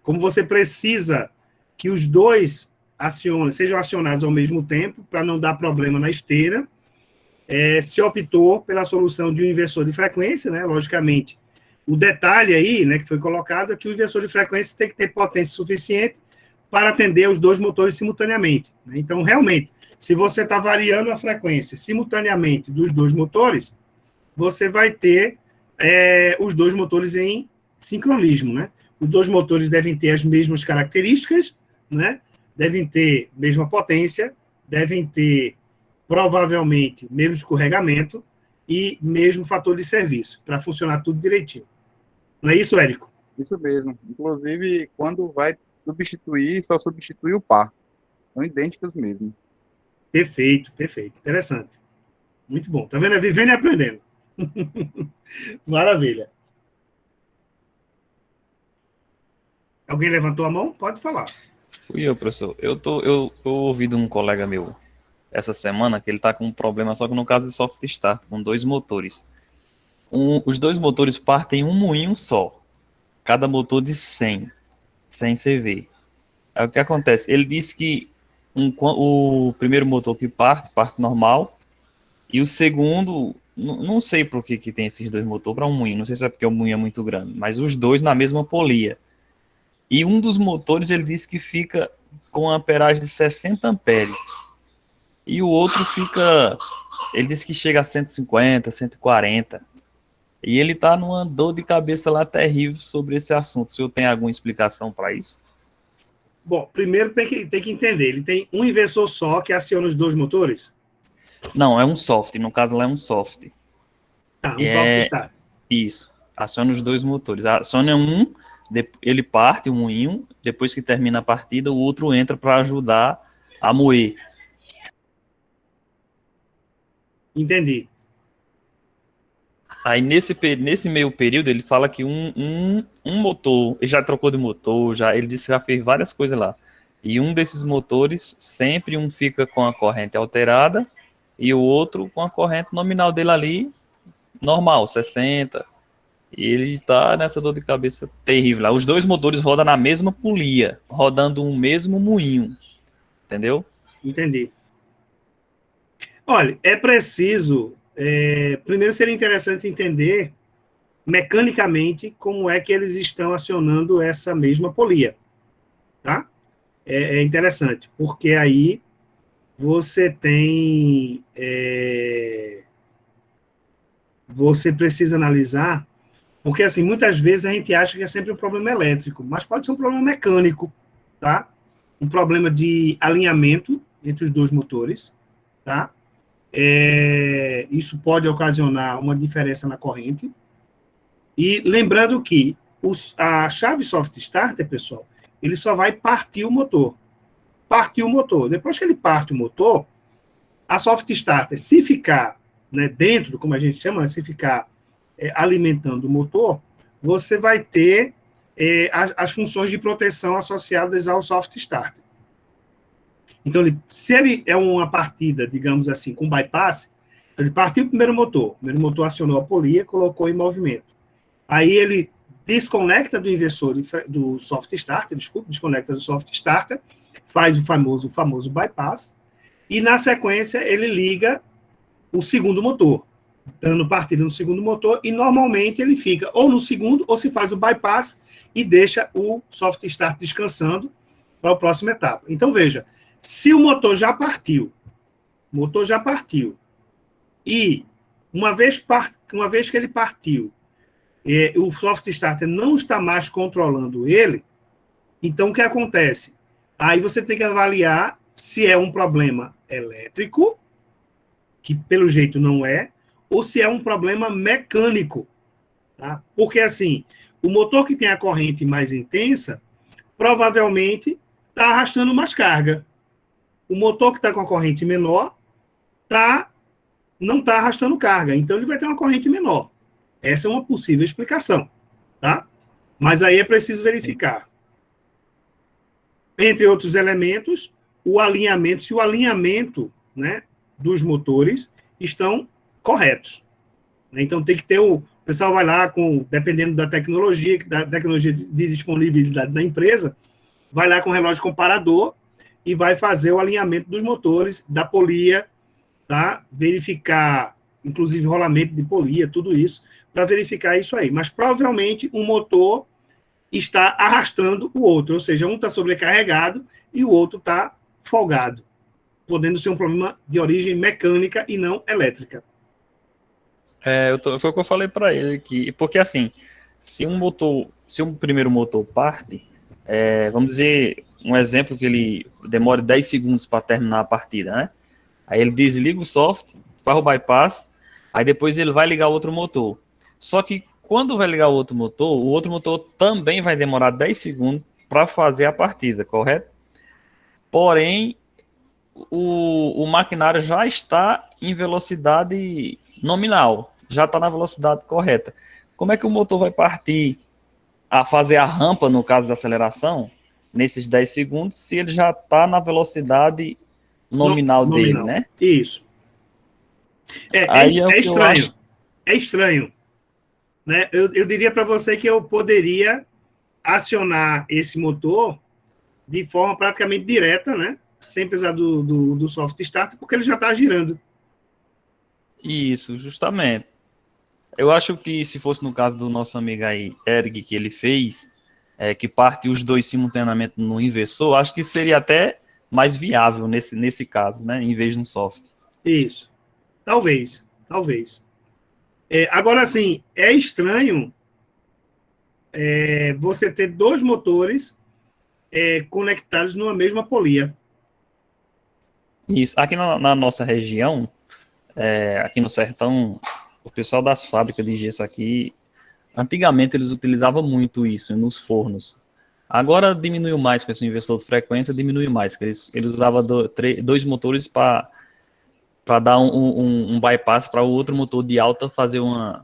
Como você precisa que os 2 sejam acionados ao mesmo tempo, para não dar problema na esteira, se optou pela solução de um inversor de frequência, né? Logicamente, o detalhe aí, né, que foi colocado, é que o inversor de frequência tem que ter potência suficiente para atender os 2 motores simultaneamente, né? Então, realmente, se você está variando a frequência simultaneamente dos 2 motores, você vai ter os 2 motores em sincronismo, né? Os 2 motores devem ter as mesmas características, né? Devem ter mesma potência, devem ter, provavelmente, mesmo escorregamento e mesmo fator de serviço, para funcionar tudo direitinho. Não é isso, Érico? Isso mesmo. Inclusive, quando vai substituir, só substitui o par. São idênticos mesmo. Perfeito. Interessante. Muito bom. Tá vendo? É vivendo e aprendendo. Maravilha. Alguém levantou a mão? Pode falar. Fui eu, professor. Eu ouvi de um colega meu essa semana que ele tá com um problema, só que no caso de soft start, com 2 motores. Os 2 motores partem um em um só. Cada motor de 100 CV. Aí o que acontece? Ele disse que o primeiro motor que parte normal, e o segundo, não sei por que tem esses 2 motores para um moinho, não sei se é porque o moinho é muito grande, mas os 2 na mesma polia. E um dos motores ele disse que fica com amperagem de 60 amperes. e o outro fica, ele disse que chega a 150, 140, e ele tá numa dor de cabeça lá terrível sobre esse assunto. O senhor tem alguma explicação para isso? Bom, primeiro tem que entender, ele tem um inversor só que aciona os dois motores? Não, é um soft, no caso lá é um soft. Tá, um soft É start. isso, aciona os dois motores. Aciona um, ele parte um moinho, depois que termina a partida, o outro entra para ajudar a moer. Entendi. Aí nesse meio período ele fala que um motor, ele já trocou de motor, ele disse que já fez várias coisas lá. E um desses motores, sempre um fica com a corrente alterada e o outro com a corrente nominal dele ali, normal, 60. E ele tá nessa dor de cabeça terrível lá. Os dois motores rodam na mesma polia, rodando um mesmo moinho. Entendeu? Entendi. Olha, é preciso... primeiro seria interessante entender mecanicamente como é que eles estão acionando essa mesma polia, tá? É interessante, porque aí você tem... você precisa analisar, porque assim, muitas vezes a gente acha que é sempre um problema elétrico, mas pode ser um problema mecânico, tá? Um problema de alinhamento entre os dois motores, tá? Isso pode ocasionar uma diferença na corrente. E lembrando que a chave soft starter, pessoal, ele só vai partir o motor. Partir o motor. Depois que ele parte o motor, a soft starter, se ficar, né, dentro, como a gente chama, se ficar alimentando o motor, você vai ter as funções de proteção associadas ao soft starter. Então, se ele é uma partida, digamos assim, com bypass, então ele partiu o primeiro motor acionou a polia, colocou em movimento. Aí ele desconecta do inversor do soft starter, desconecta do soft starter, faz o famoso bypass, e na sequência ele liga o segundo motor, dando partida no segundo motor, e normalmente ele fica ou no segundo, ou se faz o bypass e deixa o soft start descansando para a próxima etapa. Então, veja, se o motor já partiu, e uma vez que ele partiu, o soft starter não está mais controlando ele, então o que acontece? Aí você tem que avaliar se é um problema elétrico, que pelo jeito não é, ou se é um problema mecânico. Tá? Porque assim, o motor que tem a corrente mais intensa, provavelmente está arrastando mais carga. O motor que está com a corrente menor não está arrastando carga, então ele vai ter uma corrente menor. Essa é uma possível explicação, tá? Mas aí é preciso verificar. Entre outros elementos, o alinhamento, se o alinhamento, né, dos motores estão corretos. Então tem que ter o pessoal vai lá dependendo da tecnologia de disponibilidade da empresa, vai lá com o relógio comparador e vai fazer o alinhamento dos motores, da polia, tá? Verificar, inclusive, rolamento de polia, tudo isso, para verificar isso aí. Mas, provavelmente, um motor está arrastando o outro, ou seja, um está sobrecarregado e o outro está folgado, podendo ser um problema de origem mecânica e não elétrica. Foi o que eu falei para ele, porque assim, se um primeiro motor parte, vamos dizer, um exemplo que ele demora 10 segundos para terminar a partida, né? Aí ele desliga o soft, faz o bypass, aí depois ele vai ligar outro motor. Só que quando vai ligar o outro motor também vai demorar 10 segundos para fazer a partida, correto? Porém, o maquinário já está em velocidade nominal, já está na velocidade correta. Como é que o motor vai partir a fazer a rampa, no caso da aceleração, nesses 10 segundos, se ele já está na velocidade nominal dele, né? Isso. Estranho. É estranho. Né? Eu diria para você que eu poderia acionar esse motor de forma praticamente direta, né? Sem precisar do soft start, porque ele já está girando. Isso, justamente. Eu acho que se fosse no caso do nosso amigo aí, Eric, que ele fez, que parte os dois simultaneamente no inversor, acho que seria até mais viável nesse caso, né? Em vez de um soft. Isso. Talvez. Agora, assim, é estranho você ter dois motores conectados numa mesma polia. Isso. Aqui na nossa região, aqui no Sertão, o pessoal das fábricas de gesso aqui, antigamente eles utilizavam muito isso nos fornos. Agora diminuiu mais com esse inversor de frequência, diminuiu mais, que eles usavam dois motores para dar um bypass para o outro motor de alta fazer um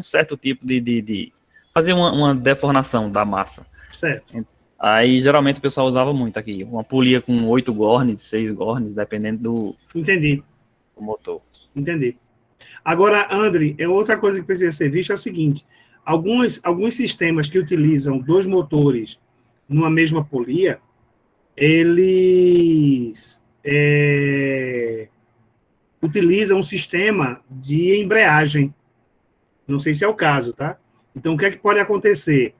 certo tipo de fazer uma deformação da massa. Certo. Aí, geralmente, o pessoal usava muito aqui. Uma polia com 8 gornes, 6 gornes, dependendo Entendi. do motor. Entendi. Agora, André, outra coisa que precisa ser vista é o seguinte, alguns sistemas que utilizam dois motores numa mesma polia, eles utilizam um sistema de embreagem. Não sei se é o caso, tá? Então, o que é que pode acontecer?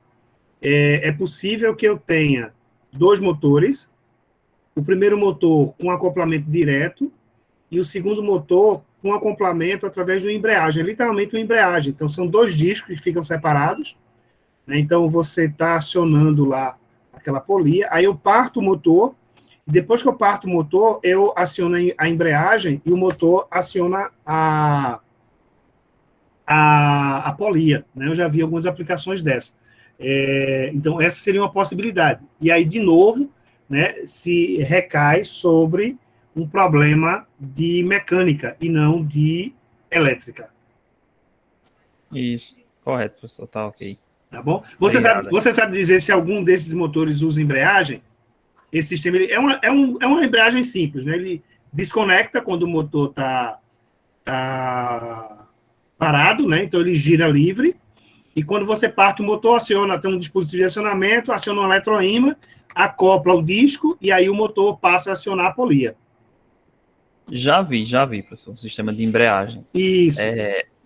É possível que eu tenha dois motores, o primeiro motor com acoplamento direto e o segundo motor com acoplamento através de uma embreagem, literalmente uma embreagem. Então, são dois discos que ficam separados, né? Então, você está acionando lá aquela polia, aí eu parto o motor, e depois que eu parto o motor, eu aciono a embreagem e o motor aciona a polia, né? Eu já vi algumas aplicações dessa. Então, essa seria uma possibilidade. E aí, de novo, né, se recai sobre um problema de mecânica e não de elétrica. Isso, correto, professor, tá ok. Tá bom? Você sabe dizer se algum desses motores usa embreagem? Esse sistema é uma embreagem simples, né? Ele desconecta quando o motor está parado, né? Então ele gira livre. E quando você parte o motor, tem um dispositivo de acionamento, aciona um eletroímã, acopla o disco e aí o motor passa a acionar a polia. Já vi, professor, um sistema de embreagem. Isso.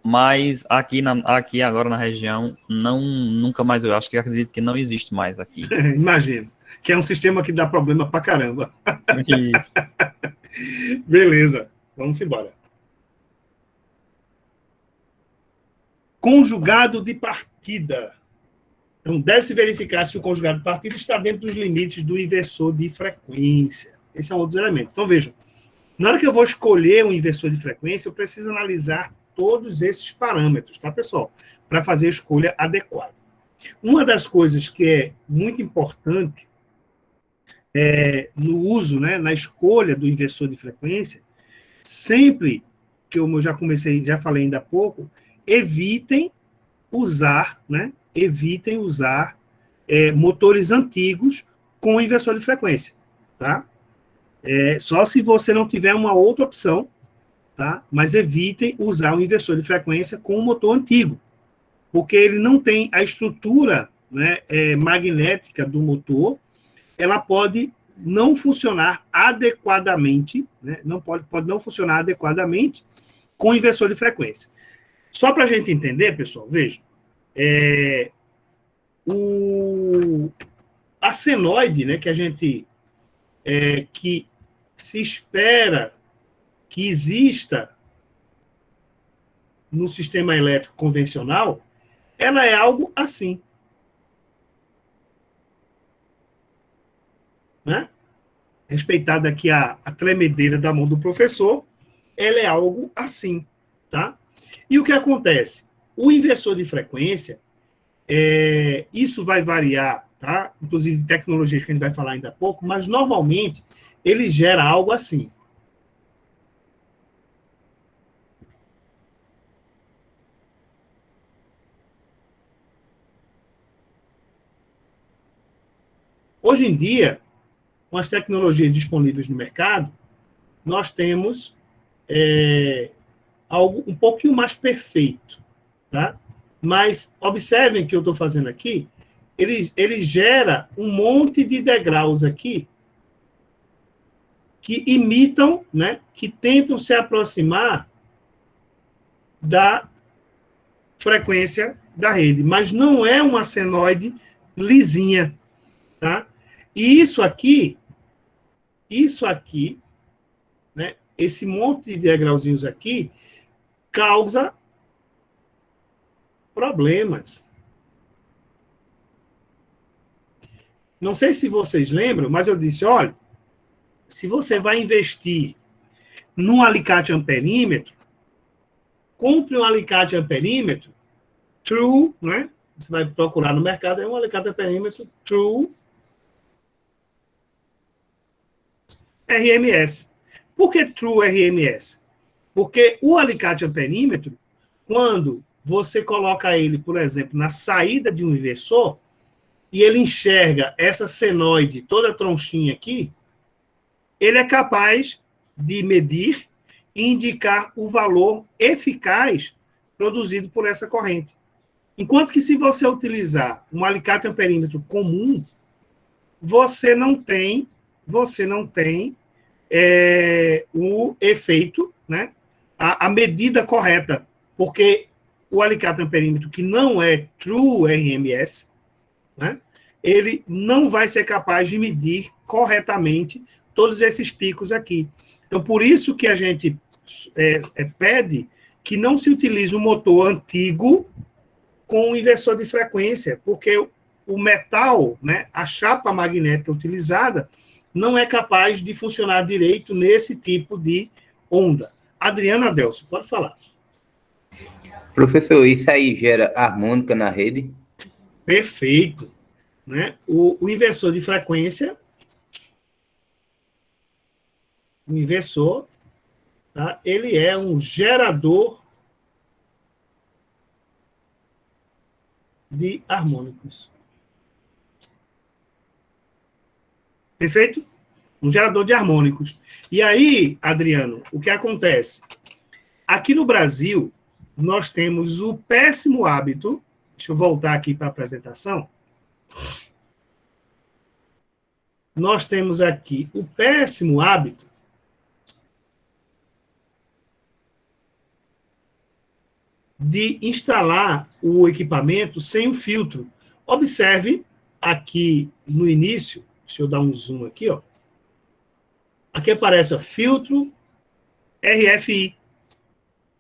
Mas aqui agora na região, nunca mais, eu acredito que não existe mais aqui. Imagino. Que é um sistema que dá problema pra caramba. Isso. Beleza, vamos embora. Conjugado de partida. Então, deve-se verificar se o conjugado de partida está dentro dos limites do inversor de frequência. Esse é um outro elemento. Então, vejam, na hora que eu vou escolher um inversor de frequência, eu preciso analisar todos esses parâmetros, tá, pessoal? Para fazer a escolha adequada. Uma das coisas que é muito importante no uso, né, na escolha do inversor de frequência, sempre que eu já falei ainda há pouco, evitem usar motores antigos com inversor de frequência, tá? Só se você não tiver uma outra opção, tá? Mas evitem usar o inversor de frequência com um motor antigo, porque ele não tem a estrutura, né, magnética do motor, ela pode não funcionar adequadamente, né? Pode não funcionar adequadamente com inversor de frequência. Só para a gente entender, pessoal, veja, a senoide, né, que se espera que exista no sistema elétrico convencional, ela é algo assim. Né? Respeitada aqui a tremedeira da mão do professor, ela é algo assim, tá? E o que acontece? O inversor de frequência, isso vai variar, tá? Inclusive de tecnologias que a gente vai falar ainda há pouco, mas normalmente ele gera algo assim. Hoje em dia, com as tecnologias disponíveis no mercado, nós temos algo um pouquinho mais perfeito, tá? Mas observem que eu estou fazendo aqui, ele gera um monte de degraus aqui que imitam, né, que tentam se aproximar da frequência da rede, mas não é uma senoide lisinha, tá? E isso aqui isso aqui, né, esse monte de degrauzinhos aqui, causa problemas. Não sei se vocês lembram, mas eu disse, olha, se você vai investir num alicate amperímetro, compre um alicate amperímetro true, né? Você vai procurar no mercado, é um alicate amperímetro true RMS. Por que true RMS? Porque o alicate amperímetro, quando você coloca ele, por exemplo, na saída de um inversor, e ele enxerga essa senoide, toda a tronchinha aqui, ele é capaz de medir e indicar o valor eficaz produzido por essa corrente. Enquanto que se você utilizar um alicate amperímetro comum, você não tem o efeito, né? A medida correta, porque o alicate amperímetro que não é true RMS, né? Ele não vai ser capaz de medir corretamente todos esses picos aqui. Então, por isso que a gente pede que não se utilize um motor antigo com um inversor de frequência, porque o metal, né, a chapa magnética utilizada, não é capaz de funcionar direito nesse tipo de onda. Adriana Adelso, pode falar. Professor, isso aí gera harmônica na rede? Perfeito. Né? O inversor de frequência, o inversor, tá? Ele é um gerador de harmônicos. Perfeito? Um gerador de harmônicos. E aí, Adriano, o que acontece? Aqui no Brasil, nós temos o péssimo hábito, deixa eu voltar aqui para a apresentação, nós temos aqui o péssimo hábito de instalar o equipamento sem o filtro. Observe aqui no início, deixa eu dar um zoom aqui, ó. Aqui aparece, ó, filtro RFI,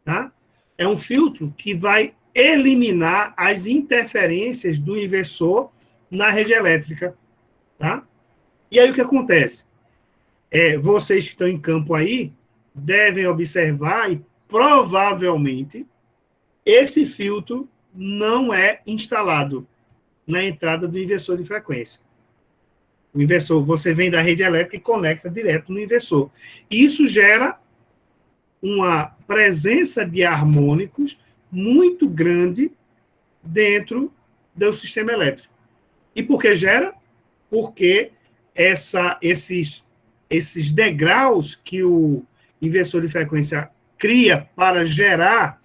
tá? É um filtro que vai eliminar as interferências do inversor na rede elétrica, tá? E aí o que acontece? Vocês que estão em campo aí devem observar e provavelmente esse filtro não é instalado na entrada do inversor de frequência. O inversor, você vem da rede elétrica e conecta direto no inversor. Isso gera uma presença de harmônicos muito grande dentro do sistema elétrico. E por que gera? Porque esses degraus que o inversor de frequência cria para gerar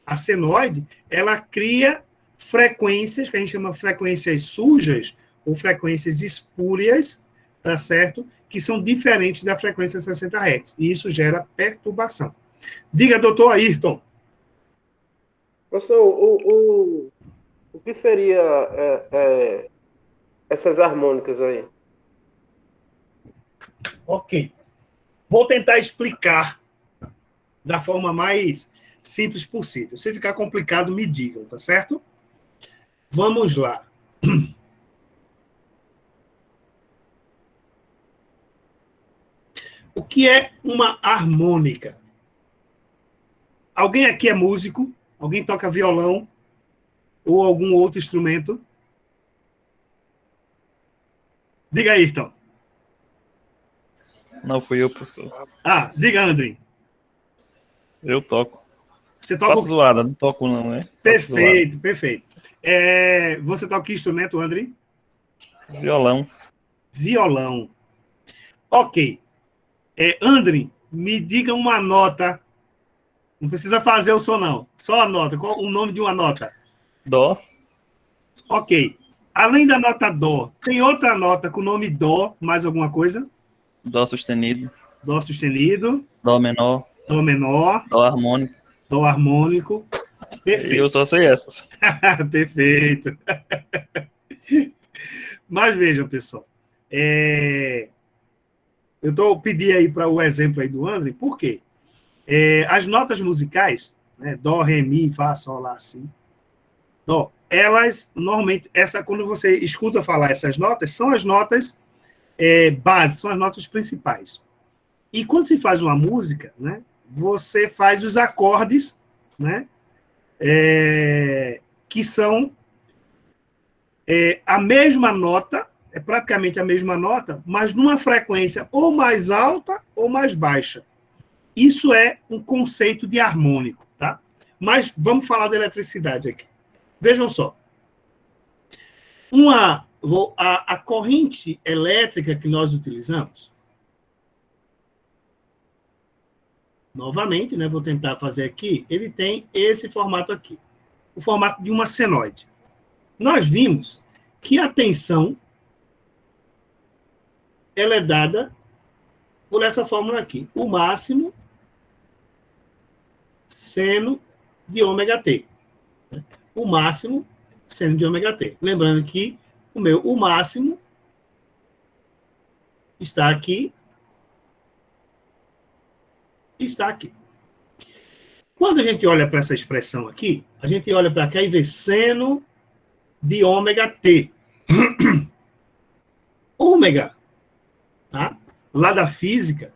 a senoide, ela cria frequências, que a gente chama frequências sujas, ou frequências espúrias, tá certo? Que são diferentes da frequência 60 Hz. E isso gera perturbação. Diga, doutor Ayrton. Professor, o que seria essas harmônicas aí? Ok. Vou tentar explicar da forma mais simples possível. Se ficar complicado, me digam, tá certo? Vamos lá. O que é uma harmônica? Alguém aqui é músico? Alguém toca violão? Ou algum outro instrumento? Diga aí, então. Não fui eu, professor. Diga, André. Eu toco. Você toca... Faço zoada, não toco não, né? Perfeito, perfeito. Você toca que instrumento, André? Violão. Violão. Ok. André, me diga uma nota. Não precisa fazer o som, não. Só a nota. Qual o nome de uma nota? Dó. Ok. Além da nota Dó, tem outra nota com o nome Dó, mais alguma coisa? Dó sustenido. Dó sustenido. Dó menor. Dó menor. Dó harmônico. Dó harmônico. Perfeito. Eu só sei essas. Perfeito. Mas vejam, pessoal. Eu pedi aí para o exemplo aí do André, por quê? As notas musicais, né, dó, ré, mi, fá, sol, lá, si, dó, elas, normalmente, quando você escuta falar essas notas, são as notas base, são as notas principais. E quando se faz uma música, né, você faz os acordes, né, que são a mesma nota, é praticamente a mesma nota, mas numa frequência ou mais alta ou mais baixa. Isso é um conceito de harmônico, tá? Mas vamos falar da eletricidade aqui. Vejam só. A corrente elétrica que nós utilizamos, novamente, né, vou tentar fazer aqui, ele tem esse formato aqui, o formato de uma senoide. Nós vimos que a tensão ela é dada por essa fórmula aqui, o máximo seno de ômega t. O máximo seno de ômega t. Lembrando que o máximo está aqui, está aqui. Quando a gente olha para essa expressão aqui, a gente olha para cá e vê seno de ômega t. Ômega, tá? Lá da física,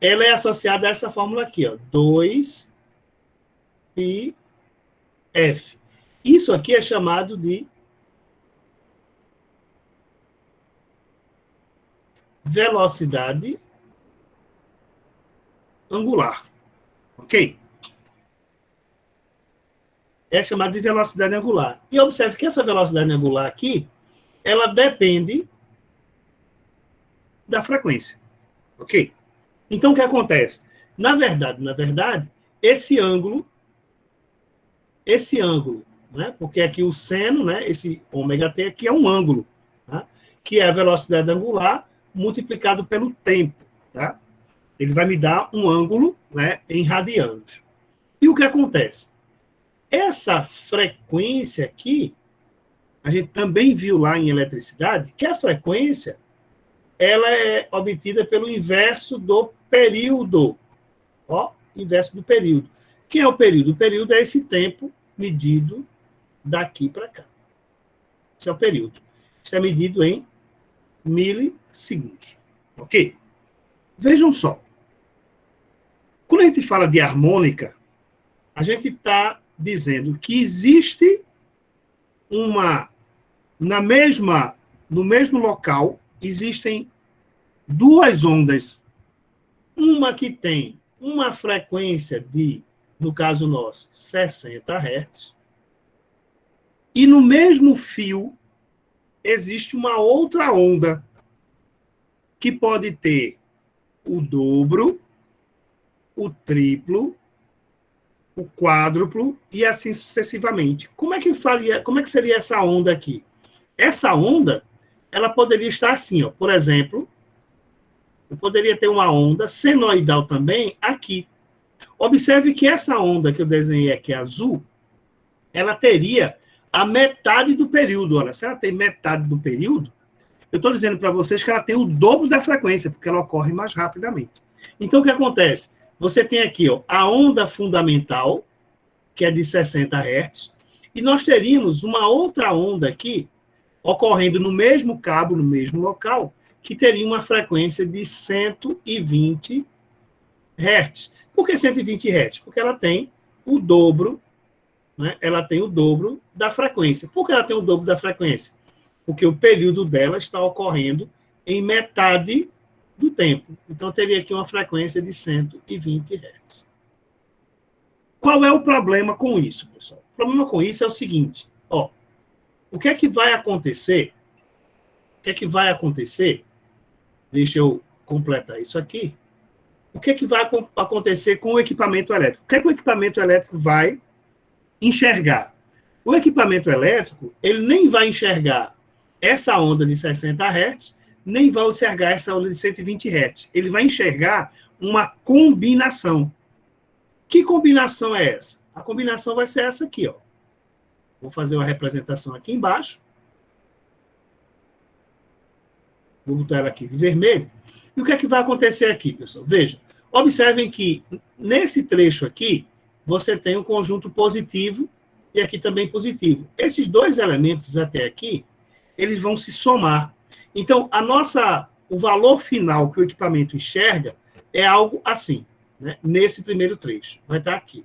ela é associada a essa fórmula aqui, ó, 2 pi f. Isso aqui é chamado de velocidade angular. Ok? É chamado de velocidade angular. E observe que essa velocidade angular aqui, ela depende da frequência. Ok? Então, o que acontece? Na verdade, esse ângulo, né? Porque aqui o seno, né? Esse ômega t aqui é um ângulo, tá? Que é a velocidade angular multiplicado pelo tempo, tá? Ele vai me dar um ângulo, né, em radianos. E o que acontece? Essa frequência aqui, a gente também viu lá em eletricidade, que a frequência ela é obtida pelo inverso do período. Ó, inverso do período. O que é o período? O período é esse tempo medido daqui para cá. Esse é o período. Isso é medido em milissegundos. Ok? Vejam só. Quando a gente fala de harmônica, a gente está dizendo que existe no mesmo local, existem duas ondas. Uma que tem uma frequência de, no caso nosso, 60 Hz. E no mesmo fio existe uma outra onda que pode ter o dobro, o triplo, o quádruplo e assim sucessivamente. Como é que seria essa onda aqui? Essa onda, ela poderia estar assim, ó. Por exemplo, eu poderia ter uma onda senoidal também aqui. Observe que essa onda que eu desenhei aqui azul, ela teria a metade do período. Olha, se ela tem metade do período, eu estou dizendo para vocês que ela tem o dobro da frequência, porque ela ocorre mais rapidamente. Então, o que acontece? Você tem aqui, ó, a onda fundamental, que é de 60 Hz, e nós teríamos uma outra onda aqui, ocorrendo no mesmo cabo, no mesmo local, que teria uma frequência de 120 Hz. Por que 120 Hz? Porque ela tem o dobro, né? Ela tem o dobro da frequência. Por que ela tem o dobro da frequência? Porque o período dela está ocorrendo em metade do tempo. Então, eu teria aqui uma frequência de 120 Hz. Qual é o problema com isso, pessoal? O problema com isso é o seguinte, ó, o que é que vai acontecer? O que é que vai acontecer? Deixa eu completar isso aqui. O que é que vai acontecer com o equipamento elétrico? O que é que o equipamento elétrico vai enxergar? O equipamento elétrico, ele nem vai enxergar essa onda de 60 Hz, nem vai enxergar essa onda de 120 Hz. Ele vai enxergar uma combinação. Que combinação é essa? A combinação vai ser essa aqui, ó. Vou fazer uma representação aqui embaixo. Vou botar ela aqui de vermelho. E o que é que vai acontecer aqui, pessoal? Veja, observem que nesse trecho aqui, você tem um conjunto positivo e aqui também positivo. Esses dois elementos até aqui, eles vão se somar. Então, o valor final que o equipamento enxerga é algo assim, né? Nesse primeiro trecho. Vai estar aqui.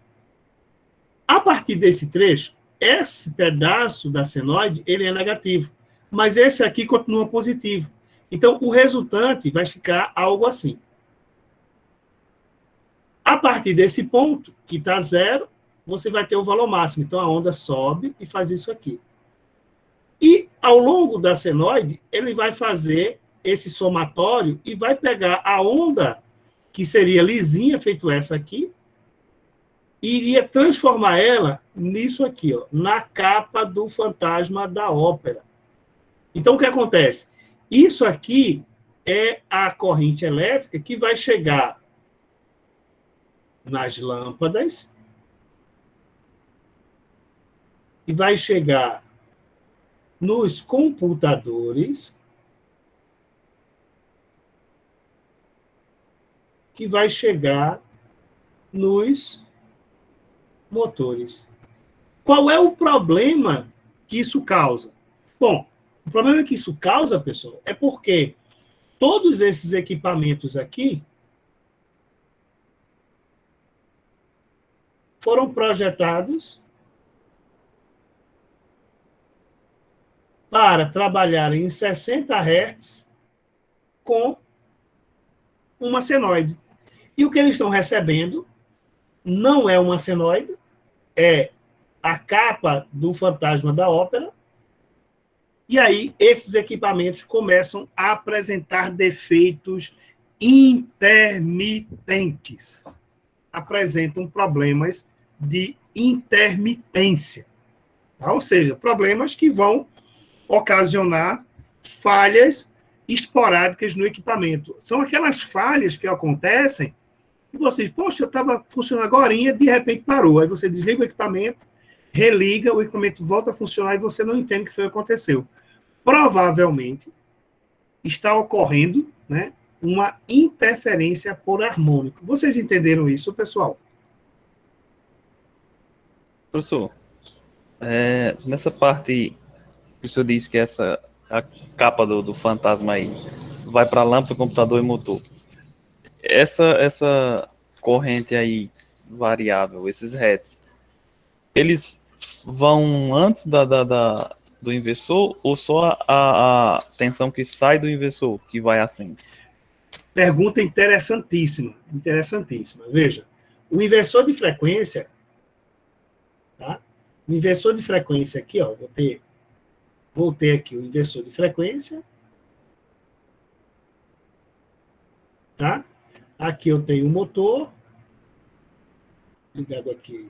A partir desse trecho, esse pedaço da senoide, ele é negativo. Mas esse aqui continua positivo. Então, o resultante vai ficar algo assim. A partir desse ponto, que está zero, você vai ter o valor máximo. Então, a onda sobe e faz isso aqui. E, ao longo da senoide, ele vai fazer esse somatório e vai pegar a onda, que seria lisinha, feito essa aqui, e iria transformar ela nisso aqui, ó, na capa do fantasma da ópera. Então, o que acontece? Isso aqui é a corrente elétrica que vai chegar nas lâmpadas e vai chegar nos computadores, que vai chegar nos motores. Qual é o problema que isso causa? Bom, o problema que isso causa, pessoal, é porque todos esses equipamentos aqui foram projetados para trabalhar em 60 Hz com uma senoide. E o que eles estão recebendo não é uma senoide, é a capa do fantasma da ópera. E aí, esses equipamentos começam a apresentar defeitos intermitentes. Apresentam problemas de intermitência. Tá? Ou seja, problemas que vão ocasionar falhas esporádicas no equipamento. São aquelas falhas que acontecem e vocês, poxa, eu estava funcionando agorinha, de repente parou. Aí você desliga o equipamento, religa, o equipamento volta a funcionar e você não entende o que foi que aconteceu. Provavelmente está ocorrendo, né, uma interferência por harmônico. Vocês entenderam isso, pessoal? Professor, nessa parte que o senhor disse que a capa do fantasma aí vai para a lâmpada, computador e motor. Essa corrente aí variável, esses hertz, eles vão antes do inversor ou só a tensão que sai do inversor que vai assim? Pergunta interessantíssima, interessantíssima. Veja, o inversor de frequência, tá? O inversor de frequência aqui, ó, vou ter aqui o inversor de frequência, tá? Aqui eu tenho o motor, ligado aqui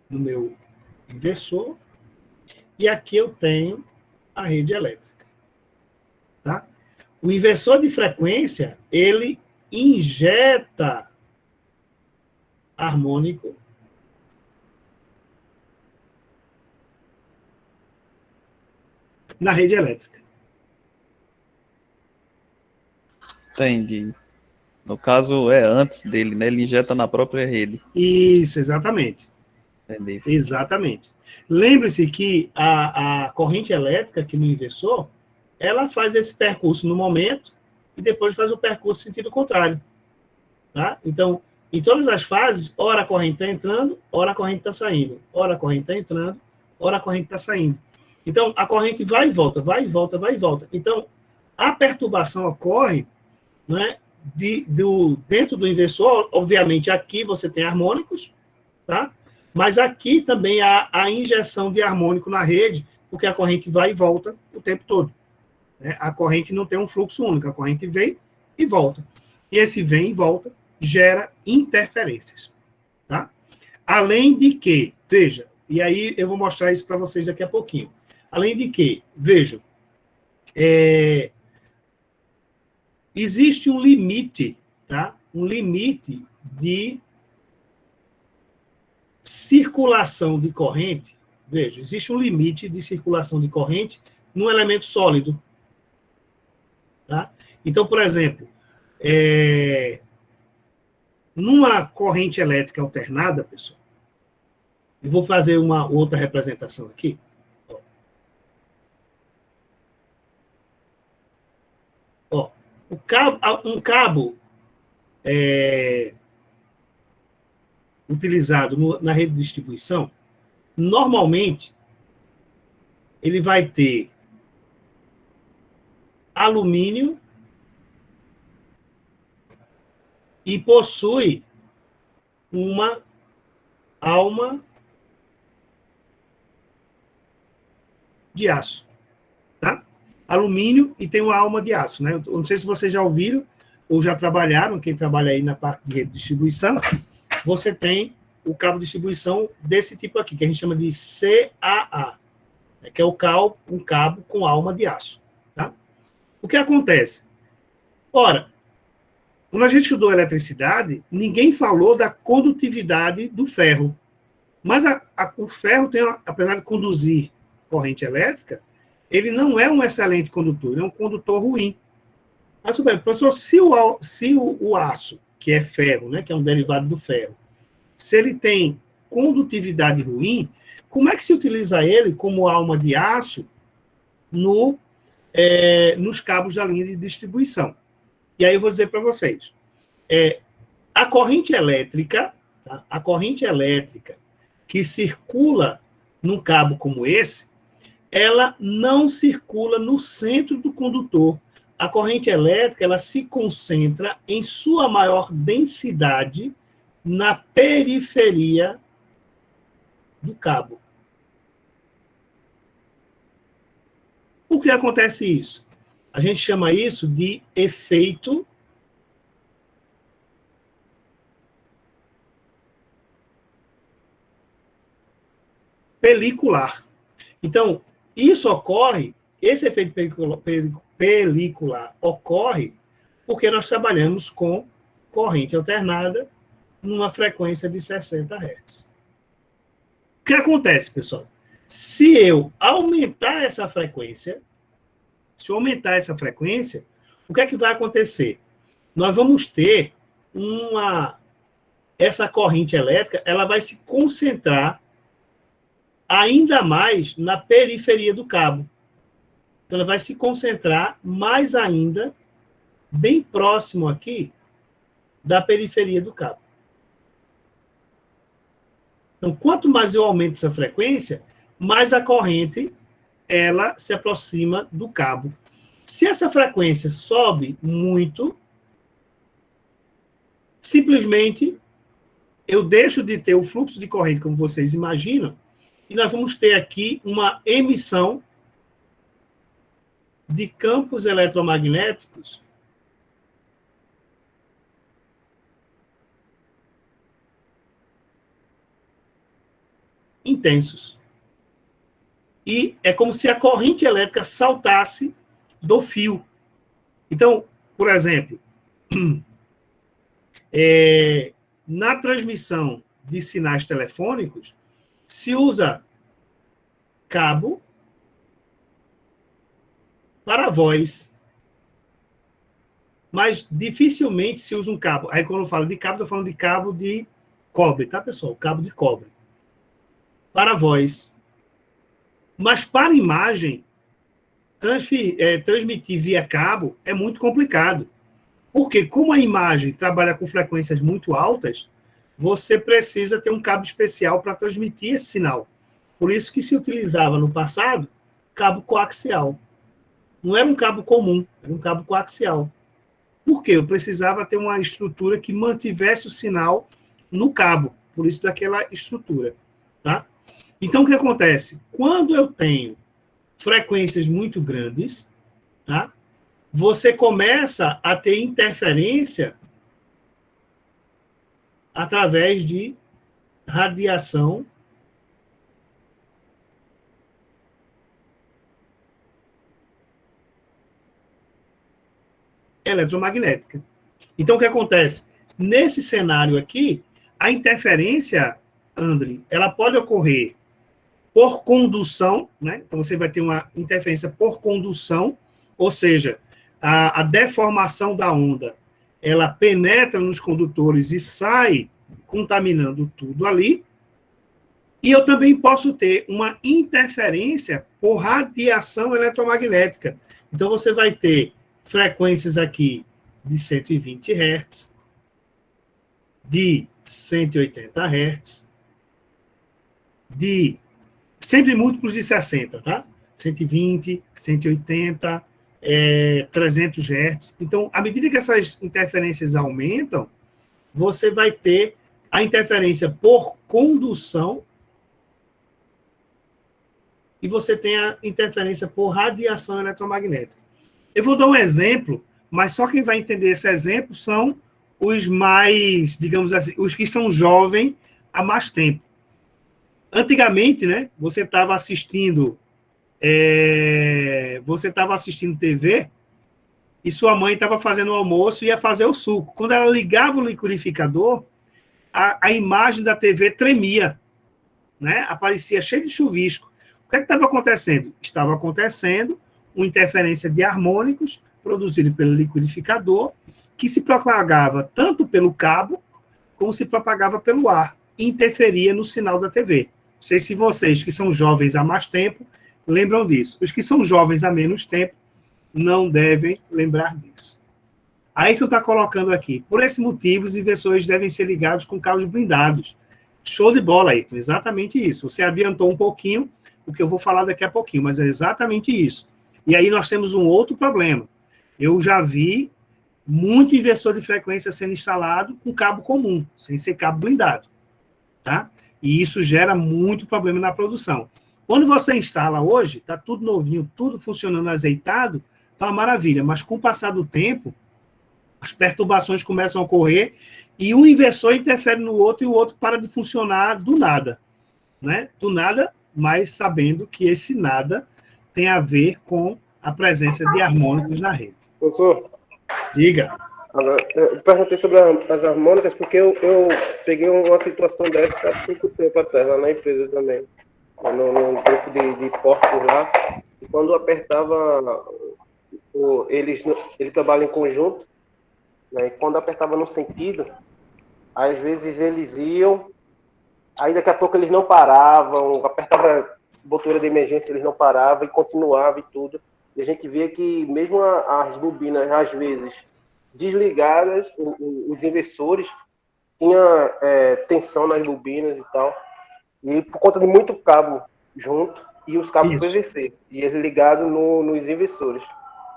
no meu inversor, e aqui eu tenho a rede elétrica, tá? O inversor de frequência, ele injeta harmônico na rede elétrica. Entendi. No caso, é antes dele, né? Ele injeta na própria rede. Isso, exatamente. Entendi. Exatamente. Lembre-se que a corrente elétrica aqui no inversor, ela faz esse percurso no momento e depois faz o percurso em sentido contrário. Tá? Então, em todas as fases, ora a corrente está entrando, ora a corrente está saindo. Ora a corrente está entrando, ora a corrente está saindo. Então, a corrente vai e volta, vai e volta, vai e volta. Então, a perturbação ocorre, né, dentro do inversor. Obviamente, aqui você tem harmônicos, tá? Mas aqui também há a injeção de harmônico na rede, porque a corrente vai e volta o tempo todo. Né? A corrente não tem um fluxo único, a corrente vem e volta. E esse vem e volta gera interferências. Tá? Além de que, veja, e aí eu vou mostrar isso para vocês daqui a pouquinho. Além de que, vejam, existe um limite, tá? Um limite de circulação de corrente. Veja, existe um limite de circulação de corrente num elemento sólido. Tá? Então, por exemplo, Numa corrente elétrica alternada, pessoal, eu vou fazer uma outra representação aqui. Ó, um cabo utilizado na rede de distribuição, normalmente, ele vai ter alumínio e possui uma alma de aço, tá? Alumínio e tem uma alma de aço, né? Eu não sei se vocês já ouviram ou já trabalharam, quem trabalha aí na parte de rede de distribuição, você tem o cabo de distribuição desse tipo aqui, que a gente chama de CAA, que é um cabo com alma de aço, tá? O que acontece? Ora, quando a gente estudou eletricidade, ninguém falou da condutividade do ferro. Mas o ferro, apesar de conduzir corrente elétrica, ele não é um excelente condutor, ele é um condutor ruim. Mas, professor, se o aço, que é ferro, né, que é um derivado do ferro, se ele tem condutividade ruim, como é que se utiliza ele como alma de aço nos cabos da linha de distribuição? E aí eu vou dizer para vocês, a corrente elétrica, tá? A corrente elétrica que circula num cabo como esse, ela não circula no centro do condutor. A corrente elétrica, ela se concentra em sua maior densidade na periferia do cabo. Por que acontece isso? A gente chama isso de efeito pelicular. Então, isso ocorre, esse efeito pelicular ocorre porque nós trabalhamos com corrente alternada numa frequência de 60 Hz. O que acontece, pessoal? Se eu aumentar essa frequência, o que é que vai acontecer? Nós vamos ter essa corrente elétrica, ela vai se concentrar ainda mais na periferia do cabo. Então, ela vai se concentrar mais ainda, bem próximo aqui, da periferia do cabo. Então, quanto mais eu aumento essa frequência, mais a corrente ela se aproxima do cabo. Se essa frequência sobe muito, simplesmente eu deixo de ter o fluxo de corrente, como vocês imaginam, e nós vamos ter aqui uma emissão de campos eletromagnéticos intensos. E é como se a corrente elétrica saltasse do fio. Então, por exemplo, na transmissão de sinais telefônicos, se usa cabo para voz, mas dificilmente se usa um cabo. Aí, quando eu falo de cabo, estou falando de cabo de cobre, tá, pessoal? Cabo de cobre. Para voz. Mas para imagem, transmitir via cabo é muito complicado. Porque, como a imagem trabalha com frequências muito altas, você precisa ter um cabo especial para transmitir esse sinal. Por isso que se utilizava no passado cabo coaxial. Não era um cabo comum, era um cabo coaxial. Por quê? Eu precisava ter uma estrutura que mantivesse o sinal no cabo. Por isso daquela estrutura. Tá? Então, o que acontece? Quando eu tenho frequências muito grandes, tá? Você começa a ter interferência através de radiação eletromagnética. Então, o que acontece? Nesse cenário aqui, a interferência, André, ela pode ocorrer por condução, né? Então, você vai ter uma interferência por condução, ou seja, a deformação da onda, ela penetra nos condutores e sai contaminando tudo ali. E eu também posso ter uma interferência por radiação eletromagnética. Então, você vai ter frequências aqui de 120 Hz, de 180 Hz, de sempre múltiplos de 60, tá? 120, 180, 300 Hz. Então, à medida que essas interferências aumentam, você vai ter a interferência por condução e você tem a interferência por radiação eletromagnética. Eu vou dar um exemplo, mas só quem vai entender esse exemplo são os mais, digamos assim, os que são jovens há mais tempo. Antigamente, né, você estava assistindo TV e sua mãe estava fazendo o almoço e ia fazer o suco. Quando ela ligava o liquidificador, a imagem da TV tremia, né? Aparecia cheio de chuvisco. O que estava acontecendo? Estava acontecendo uma interferência de harmônicos produzida pelo liquidificador que se propagava tanto pelo cabo como se propagava pelo ar e interferia no sinal da TV. Não sei se vocês que são jovens há mais tempo lembram disso. Os que são jovens há menos tempo não devem lembrar disso. Ayrton está colocando aqui. Por esse motivo, os inversores devem ser ligados com cabos blindados. Show de bola, Ayrton. Exatamente isso. Você adiantou um pouquinho o que eu vou falar daqui a pouquinho, mas é exatamente isso. E aí nós temos um outro problema. Eu já vi muito inversor de frequência sendo instalado com cabo comum, sem ser cabo blindado. Tá? E isso gera muito problema na produção. Quando você instala hoje, está tudo novinho, tudo funcionando azeitado, tá uma maravilha. Mas com o passar do tempo, as perturbações começam a ocorrer e um inversor interfere no outro e o outro para de funcionar do nada. Né? Do nada, mas sabendo que esse nada tem a ver com a presença de harmônicos na rede. Professor? Diga. Eu perguntei sobre as harmônicas porque eu peguei uma situação dessa há pouco tempo atrás, lá na empresa também. Num grupo de portos lá. E quando apertava, eles trabalham em conjunto, né, e quando apertava no sentido, às vezes eles iam, aí daqui a pouco eles não paravam, apertava botoeira de emergência, eles não paravam e continuava e tudo. E a gente via que mesmo as bobinas, às vezes, desligadas, os inversores tinham tensão nas bobinas e tal. E por conta de muito cabo junto, e os cabos PVC, e ele ligado nos inversores.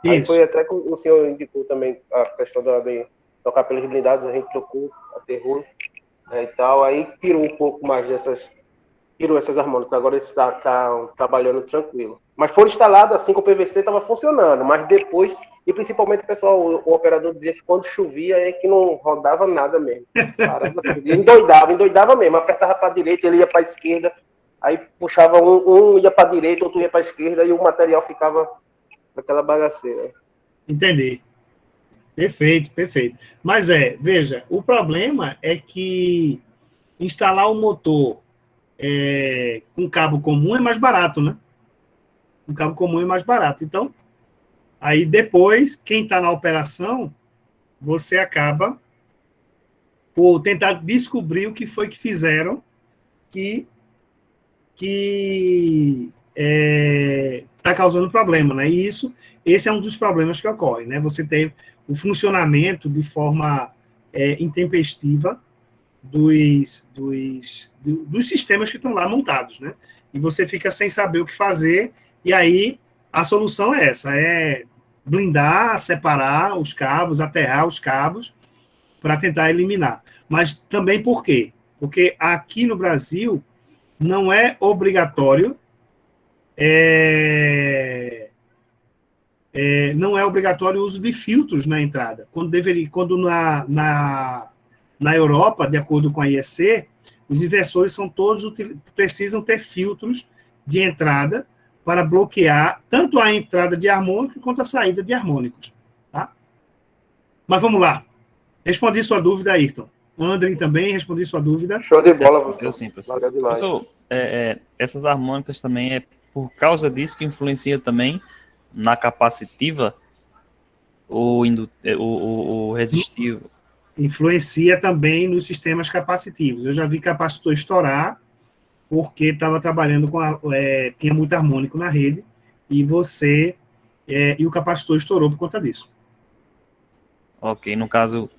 Isso. Aí foi até que o senhor indicou também a questão de tocar pelos blindados, a gente trocou, aterrou, né, e tal. Aí tirou um pouco mais tirou essas harmônicas, agora ele está trabalhando tranquilo. Mas foram instalados assim que o PVC estava funcionando, mas depois, e principalmente o operador dizia que quando chovia é que não rodava nada mesmo. Parava, endoidava mesmo, apertava para a direita, ele ia para a esquerda, aí puxava um ia para a direita, outro ia para a esquerda, e o material ficava naquela bagaceira. Entendi. Perfeito, perfeito. Mas veja, o problema é que instalar um motor com cabo comum é mais barato, né? Um cabo comum é mais barato. Então, aí depois, quem está na operação, você acaba por tentar descobrir o que foi que fizeram que está causando problema, né? E esse é um dos problemas que ocorre, né? Você tem o funcionamento de forma intempestiva dos sistemas que estão lá montados, né? E você fica sem saber o que fazer, e aí a solução é essa, blindar, separar os cabos, aterrar os cabos, para tentar eliminar. Mas também por quê? Porque aqui no Brasil não é obrigatório não é obrigatório o uso de filtros na entrada. Quando na Europa, de acordo com a IEC, os inversores precisam ter filtros de entrada para bloquear tanto a entrada de harmônicos quanto a saída de harmônicos. Tá? Mas vamos lá. Respondi sua dúvida, Ayrton. André também, respondi sua dúvida. Show de bola, professor. Sim, professor. Professor, essas harmônicas também por causa disso que influencia também na capacitiva o resistivo? Influencia também nos sistemas capacitivos. Eu já vi capacitor estourar porque estava trabalhando com tinha muito harmônico na rede e e o capacitor estourou por conta disso. Ok, no caso,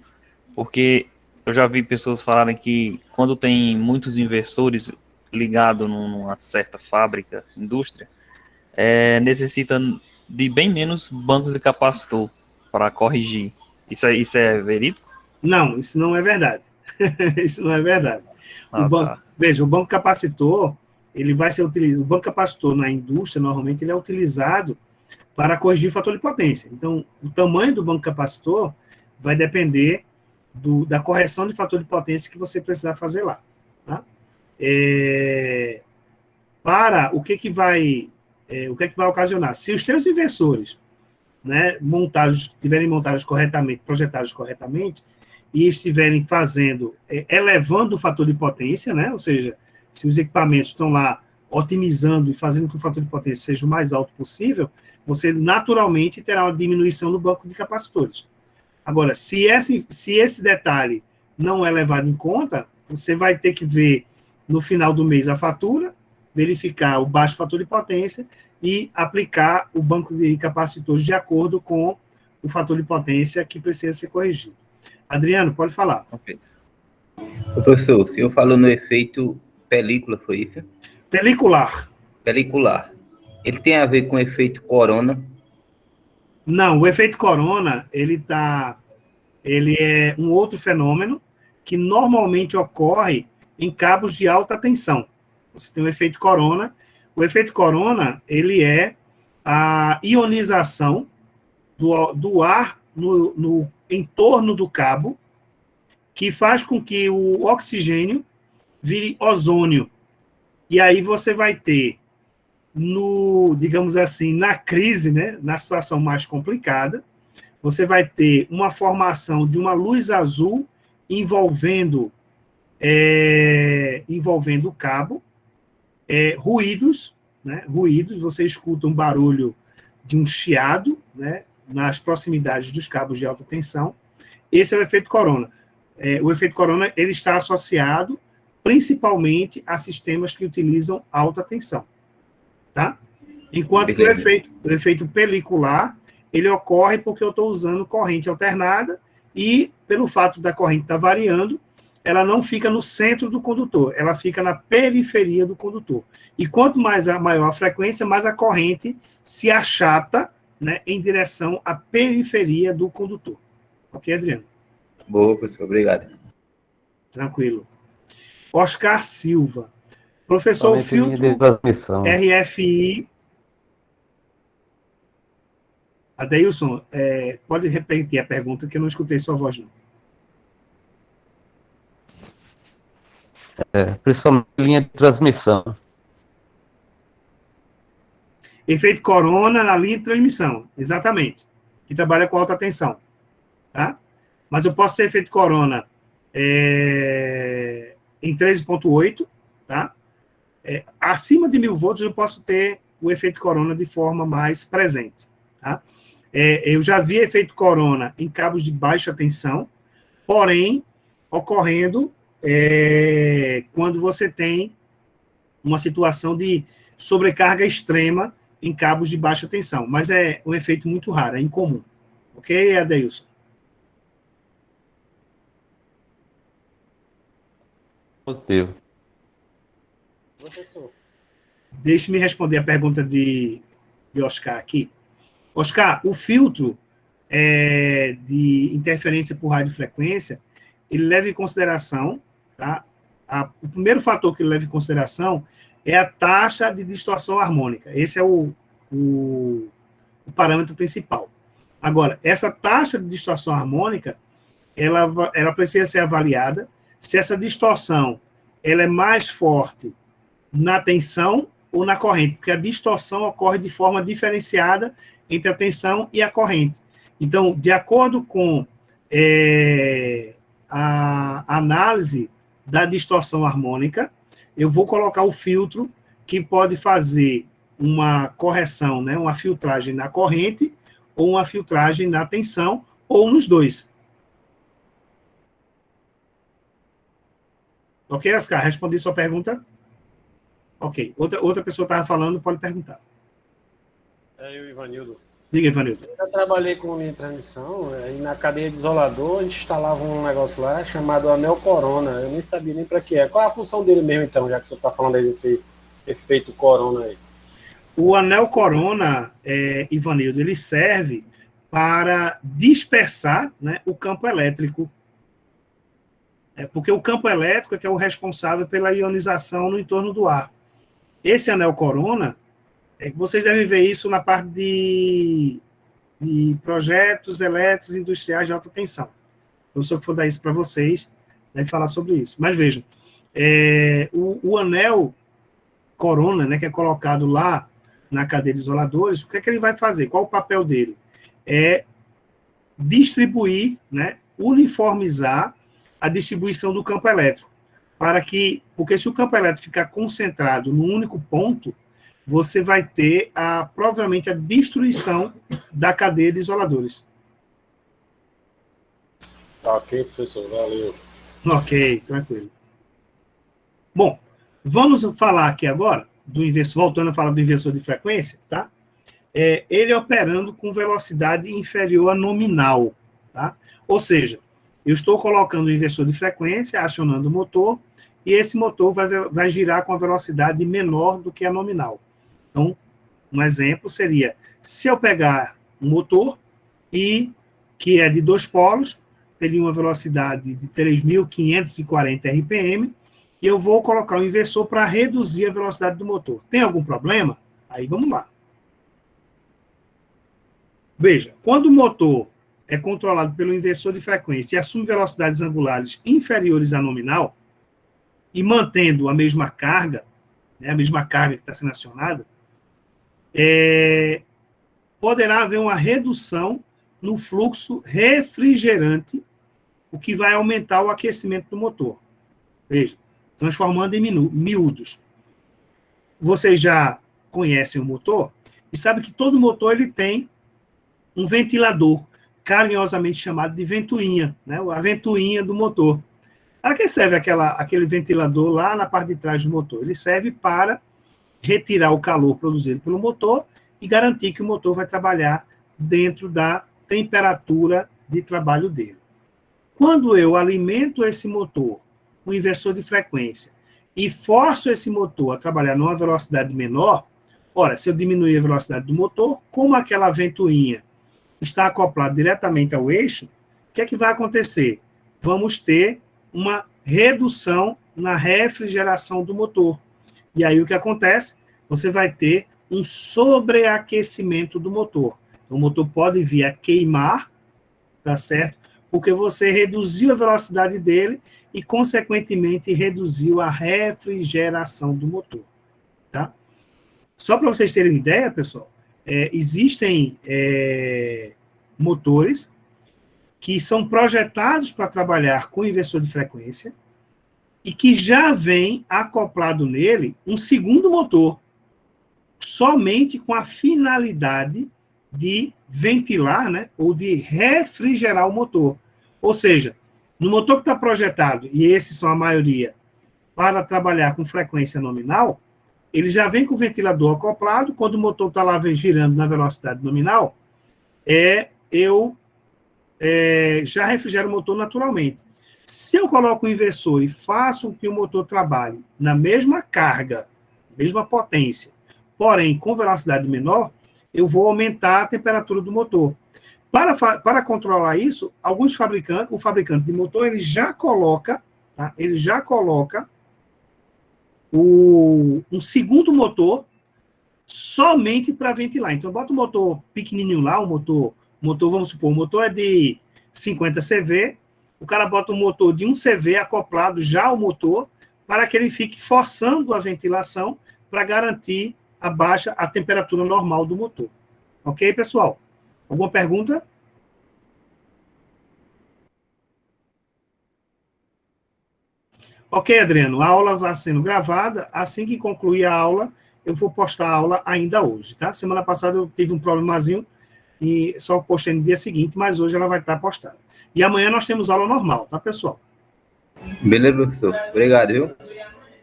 porque eu já vi pessoas falarem que quando tem muitos inversores ligados numa certa fábrica, indústria, necessita de bem menos bancos de capacitor para corrigir. Isso é verídico? Não, isso não é verdade. Isso não é verdade. Tá. Veja, o banco capacitor, ele vai ser utilizado. O banco capacitor na indústria, normalmente, ele é utilizado para corrigir o fator de potência. Então, o tamanho do banco capacitor vai depender da correção de fator de potência que você precisar fazer lá. Tá? O que vai ocasionar? Se os seus inversores, né, estiverem montados corretamente, projetados corretamente, e estiverem elevando o fator de potência, né, ou seja, se os equipamentos estão lá otimizando e fazendo que o fator de potência seja o mais alto possível, você naturalmente terá uma diminuição no banco de capacitores. Agora, se esse detalhe não é levado em conta, você vai ter que ver no final do mês a fatura, verificar o baixo fator de potência e aplicar o banco de capacitores de acordo com o fator de potência que precisa ser corrigido. Adriano, pode falar. Ok. Professor, o senhor falou no efeito película, foi isso? Pelicular. Pelicular. Ele tem a ver com o efeito corona? Não, o efeito corona, ele é um outro fenômeno que normalmente ocorre em cabos de alta tensão. Você tem o efeito corona. O efeito corona, ele é a ionização do ar no entorno do cabo, que faz com que o oxigênio vire ozônio. E aí você vai ter, digamos assim, na crise, né, na situação mais complicada, você vai ter uma formação de uma luz azul envolvendo o cabo, ruídos, né, você escuta um barulho de um chiado, né, nas proximidades dos cabos de alta tensão. Esse é o efeito corona. O efeito corona, ele está associado principalmente a sistemas que utilizam alta tensão. Tá? Enquanto que o efeito pelicular, ele ocorre porque eu estou usando corrente alternada e, pelo fato da corrente estar variando, ela não fica no centro do condutor, ela fica na periferia do condutor. E quanto maior a frequência, mais a corrente se achata, né, em direção à periferia do condutor. Ok, Adriano? Boa, professor, obrigado. Tranquilo. Oscar Silva. Professor, o filtro RFI... Adeilson, pode repetir a pergunta, que eu não escutei sua voz, não. Principalmente linha de transmissão. Efeito corona na linha de transmissão, exatamente. Que trabalha com alta tensão. Tá? Mas eu posso ter efeito corona em 13.8, tá? Acima de 1000 volts eu posso ter o efeito corona de forma mais presente. Tá? Eu já vi efeito corona em cabos de baixa tensão, porém, ocorrendo quando você tem uma situação de sobrecarga extrema em cabos de baixa tensão, mas é um efeito muito raro, é incomum. Ok, Adeilson? Positivo. Professor. Deixe-me responder a pergunta de Oscar aqui. Oscar, o filtro de interferência por radiofrequência, ele leva em consideração, tá? O primeiro fator que ele leva em consideração é a taxa de distorção harmônica. Esse é o parâmetro principal. Agora, essa taxa de distorção harmônica, ela precisa ser avaliada se essa distorção ela é mais forte na tensão ou na corrente, porque a distorção ocorre de forma diferenciada entre a tensão e a corrente. Então, de acordo com a análise da distorção harmônica, eu vou colocar o filtro que pode fazer uma correção, né, uma filtragem na corrente ou uma filtragem na tensão, ou nos dois. Ok, Oscar? Respondi sua pergunta? Ok. Outra pessoa estava falando, pode perguntar. É eu, Ivanildo. Diga, Ivanildo. Eu já trabalhei com linha de transmissão, e na cadeia de isolador, a gente instalava um negócio lá chamado anel corona. Eu nem sabia nem para que é. Qual é a função dele mesmo, então, já que o senhor está falando aí desse efeito corona aí? O anel corona, Ivanildo, ele serve para dispersar, né, o campo elétrico. Porque o campo elétrico é que é o responsável pela ionização no entorno do ar. Esse anel corona, vocês devem ver isso na parte de projetos elétricos industriais de alta tensão. O professor que for dar isso para vocês deve falar sobre isso. Mas vejam, o anel corona, né, que é colocado lá na cadeia de isoladores, o que é que ele vai fazer? Qual o papel dele? É distribuir, né, uniformizar a distribuição do campo elétrico. Porque se o campo elétrico ficar concentrado num único ponto, você vai ter provavelmente a destruição da cadeia de isoladores. Ok, professor, valeu. Ok, tranquilo. Bom, vamos falar aqui agora do inversor, voltando a falar do inversor de frequência, tá? Ele operando com velocidade inferior a nominal, tá? Ou seja, eu estou colocando o inversor de frequência, acionando o motor, e esse motor vai girar com a velocidade menor do que a nominal. Então, um exemplo seria, se eu pegar um motor, que é de 2 polos, teria uma velocidade de 3.540 RPM, e eu vou colocar o inversor para reduzir a velocidade do motor. Tem algum problema? Aí vamos lá. Veja, quando o motor é controlado pelo inversor de frequência e assume velocidades angulares inferiores à nominal, e mantendo a mesma carga, né, a mesma carga que está sendo acionada, poderá haver uma redução no fluxo refrigerante, o que vai aumentar o aquecimento do motor. Veja, transformando em miúdos. Vocês já conhecem o motor e sabem que todo motor ele tem um ventilador, carinhosamente chamado de ventoinha, né? A ventoinha do motor. Para que serve aquele ventilador lá na parte de trás do motor? Ele serve para retirar o calor produzido pelo motor e garantir que o motor vai trabalhar dentro da temperatura de trabalho dele. Quando eu alimento esse motor com inversor de frequência e forço esse motor a trabalhar numa velocidade menor, ora, se eu diminuir a velocidade do motor, como aquela ventoinha está acoplada diretamente ao eixo, o que é que vai acontecer? Vamos ter uma redução na refrigeração do motor. E aí o que acontece? Você vai ter um sobreaquecimento do motor. Então, o motor pode vir a queimar, tá certo? Porque você reduziu a velocidade dele e, consequentemente, reduziu a refrigeração do motor, tá? Só para vocês terem ideia, pessoal, existem motores que são projetados para trabalhar com inversor de frequência e que já vem acoplado nele um segundo motor, somente com a finalidade de ventilar, né, ou de refrigerar o motor. Ou seja, no motor que está projetado, e esses são a maioria, para trabalhar com frequência nominal, ele já vem com o ventilador acoplado. Quando o motor está lá girando na velocidade nominal, eu já refrigero o motor naturalmente. Se eu coloco o inversor e faço com que o motor trabalhe na mesma carga, mesma potência, porém com velocidade menor, eu vou aumentar a temperatura do motor. Para controlar isso, o fabricante de motor, ele já coloca, tá? Um segundo motor somente para ventilar. Então, bota um motor pequenininho lá, vamos supor, o motor é de 50 CV, o cara bota um motor de 1 CV acoplado já ao motor, para que ele fique forçando a ventilação para garantir a temperatura normal do motor. Ok, pessoal? Alguma pergunta? Ok, Adriano, a aula vai sendo gravada. Assim que concluir a aula, eu vou postar a aula ainda hoje, tá? Semana passada eu tive um problemazinho, e só postei no dia seguinte, mas hoje ela vai estar postada. E amanhã nós temos aula normal, tá, pessoal? Beleza, professor. Obrigado, viu?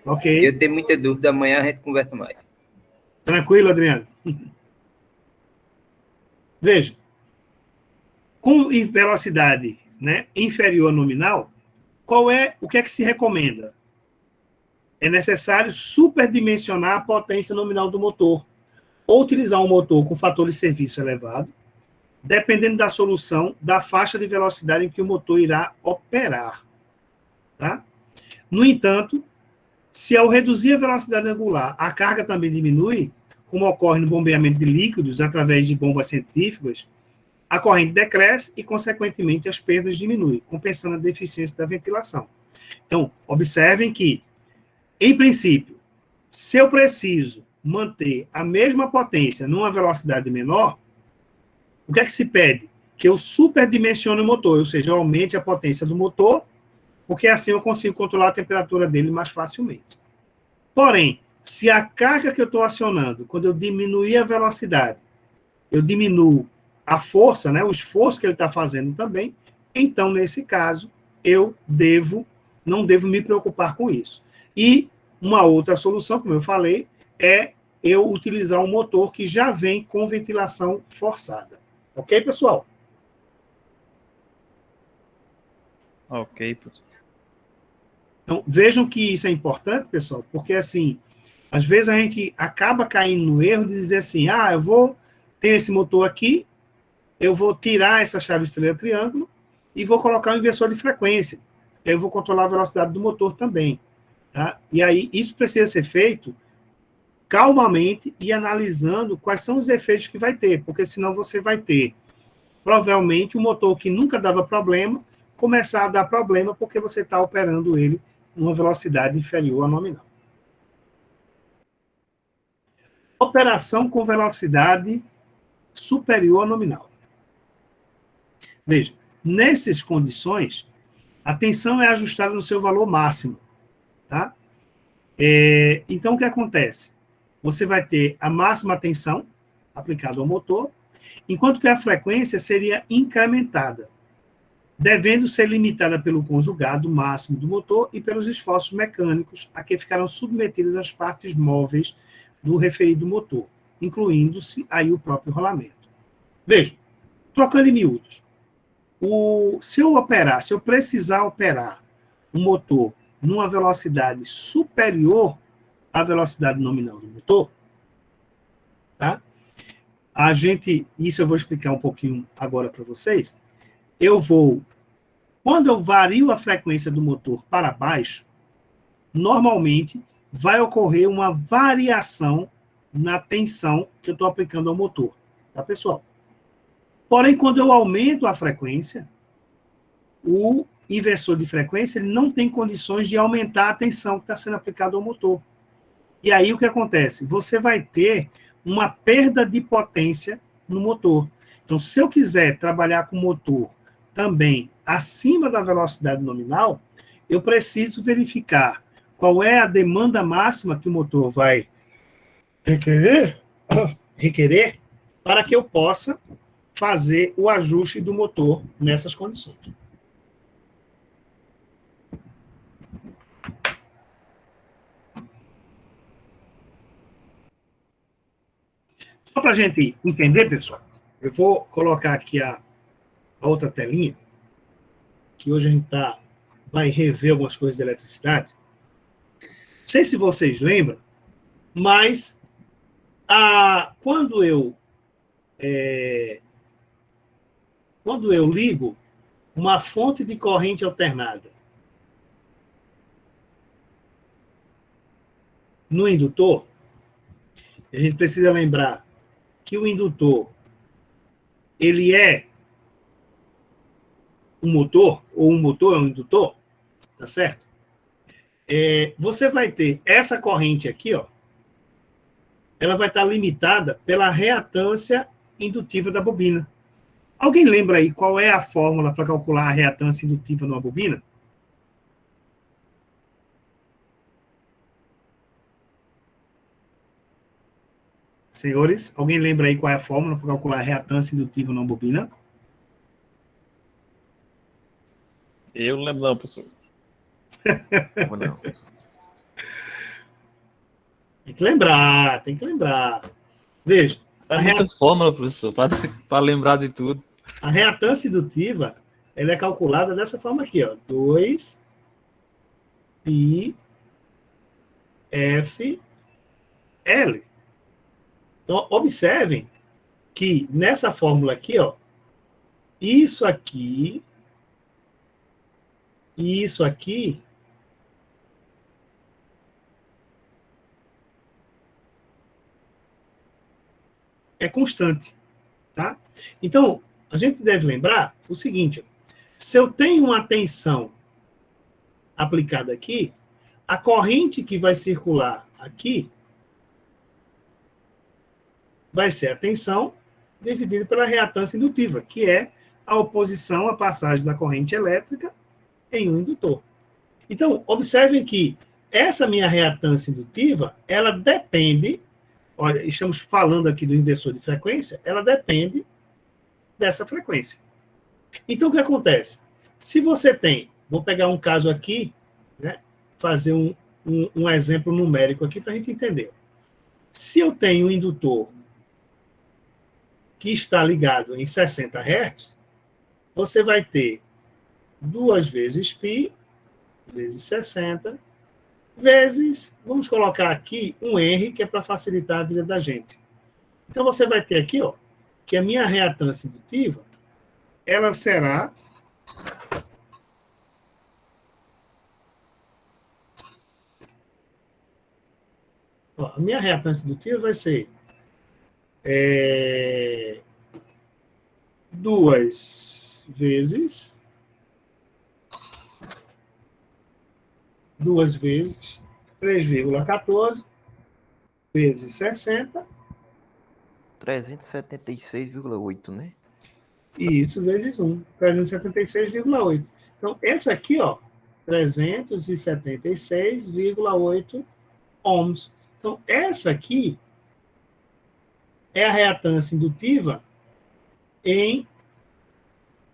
Ok. Eu tenho muita dúvida, amanhã a gente conversa mais. Tranquilo, Adriano? Veja, com velocidade, né, inferior a nominal, o que é que se recomenda? É necessário superdimensionar a potência nominal do motor, ou utilizar um motor com fator de serviço elevado, dependendo da solução da faixa de velocidade em que o motor irá operar. Tá? No entanto, se ao reduzir a velocidade angular, a carga também diminui, como ocorre no bombeamento de líquidos através de bombas centrífugas, a corrente decresce e, consequentemente, as perdas diminuem, compensando a deficiência da ventilação. Então, observem que, em princípio, se eu preciso manter a mesma potência numa velocidade menor, o que é que se pede? Que eu superdimensione o motor, ou seja, eu aumente a potência do motor, porque assim eu consigo controlar a temperatura dele mais facilmente. Porém, se a carga que eu estou acionando, quando eu diminuir a velocidade, eu diminuo a força, né, o esforço que ele está fazendo também, então, nesse caso, eu não devo me preocupar com isso. E uma outra solução, como eu falei, é eu utilizar um motor que já vem com ventilação forçada. Ok, pessoal? Ok, professor. Então, vejam que isso é importante, pessoal, porque, assim, às vezes a gente acaba caindo no erro de dizer assim, eu vou ter esse motor aqui, eu vou tirar essa chave estrela-triângulo e vou colocar um inversor de frequência. Eu vou controlar a velocidade do motor também. Tá? E aí, isso precisa ser feito calmamente e analisando quais são os efeitos que vai ter, porque senão você vai ter, provavelmente, um motor que nunca dava problema, começar a dar problema porque você está operando ele numa velocidade inferior à nominal. Operação com velocidade superior à nominal. Veja, nessas condições, a tensão é ajustada no seu valor máximo. Tá? Então, o que acontece? Você vai ter a máxima tensão aplicada ao motor, enquanto que a frequência seria incrementada, devendo ser limitada pelo conjugado máximo do motor e pelos esforços mecânicos a que ficarão submetidas as partes móveis do referido motor, incluindo-se aí o próprio rolamento. Veja, trocando em miúdos, se eu precisar operar um motor numa velocidade superior à velocidade nominal do motor, tá? Isso eu vou explicar um pouquinho agora para vocês. Quando eu vario a frequência do motor para baixo, normalmente vai ocorrer uma variação na tensão que eu estou aplicando ao motor, tá, pessoal? Porém, quando eu aumento a frequência, o inversor de frequência ele não tem condições de aumentar a tensão que está sendo aplicada ao motor. E aí o que acontece? Você vai ter uma perda de potência no motor. Então, se eu quiser trabalhar com o motor também acima da velocidade nominal, eu preciso verificar qual é a demanda máxima que o motor vai requerer para que eu possa fazer o ajuste do motor nessas condições. Só para a gente entender, pessoal, eu vou colocar aqui a outra telinha, que hoje a gente vai rever algumas coisas de eletricidade. Não sei se vocês lembram, mas quando eu ligo uma fonte de corrente alternada no indutor, a gente precisa lembrar que o indutor ele é um motor, ou um motor é um indutor, tá certo? Você vai ter essa corrente aqui, ó, ela vai estar limitada pela reatância indutiva da bobina. Alguém lembra aí qual é a fórmula para calcular a reatância indutiva numa bobina? Senhores, alguém lembra aí qual é a fórmula para calcular a reatância indutiva não bobina? Eu não lembro não, professor. Não. Tem que lembrar, tem que lembrar. Veja, É muita fórmula, professor, para lembrar de tudo. a reatância indutiva, ela é calculada dessa forma aqui, ó, 2 pi f L. Então, observem que nessa fórmula aqui, ó, isso aqui e isso aqui é constante, tá? Então, a gente deve lembrar o seguinte, ó, se eu tenho uma tensão aplicada aqui, a corrente que vai circular aqui vai ser a tensão dividida pela reatância indutiva, que é a oposição à passagem da corrente elétrica em um indutor. Então, observem que essa minha reatância indutiva, ela depende, olha, estamos falando aqui do inversor de frequência, ela depende dessa frequência. Então, o que acontece? Se você tem, vou pegar um caso aqui, né, fazer um exemplo numérico aqui para a gente entender. Se eu tenho um indutor que está ligado em 60 Hz, você vai ter 2 vezes π, vezes 60, vezes, vamos colocar aqui um R, que é para facilitar a vida da gente. Então, você vai ter aqui, ó, que a minha reatância indutiva, ela será ó, a minha reatância indutiva vai ser 2 vezes 3,14 vezes 60. 376,8, né? E isso vezes 1, 376,8. Então, essa aqui, ó, 376,8 ohms. Então, essa aqui é a reatância indutiva em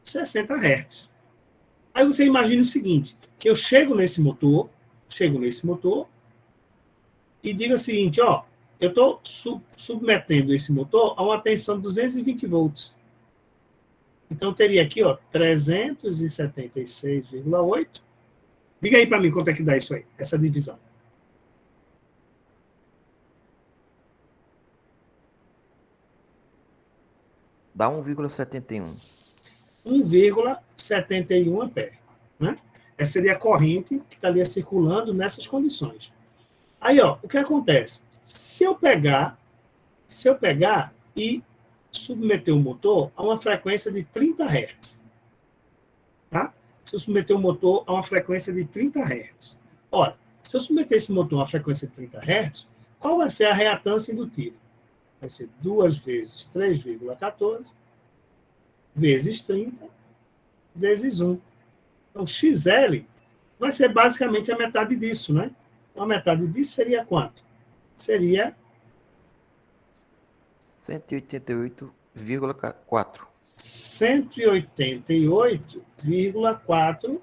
60 Hz. Aí você imagina o seguinte, que eu chego nesse motor e digo o seguinte, ó, eu estou submetendo esse motor a uma tensão de 220 volts. Então, eu teria aqui, ó, 376,8. Diga aí para mim quanto é que dá isso aí, essa divisão. Dá 1,71. 1,71 ampere, né? Essa seria a corrente que estaria circulando nessas condições. Aí, ó, o que acontece? Se eu pegar e submeter o motor a uma frequência de 30 Hz, tá? Se eu submeter o motor a uma frequência de 30 Hz. Ora, se eu submeter esse motor a uma frequência de 30 Hz, qual vai ser a reatância indutiva? Vai ser 2 vezes 3,14 vezes 30 vezes 1. Então, XL vai ser basicamente a metade disso, né? Então, a metade disso seria quanto? Seria 188,4. 188,4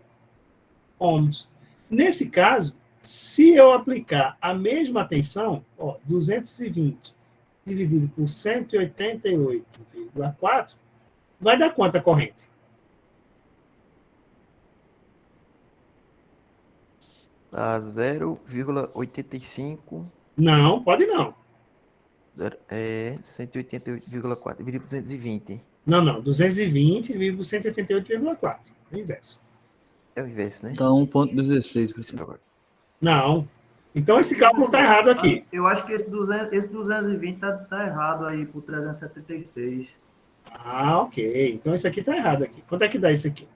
ohms. Nesse caso, se eu aplicar a mesma tensão, ó, 220 dividido por 188,4, vai dar quanta corrente? Dá 0,85. Não, pode não. 188,4 dividido por 220. Não. 220,188,4. É o inverso. É o inverso, né? Dá 1,16, professor. Não. Então esse cálculo está errado aqui. Eu acho que esse 220 tá errado aí por 376. Ah, ok. Então esse aqui está errado aqui. Quanto é que dá isso aqui?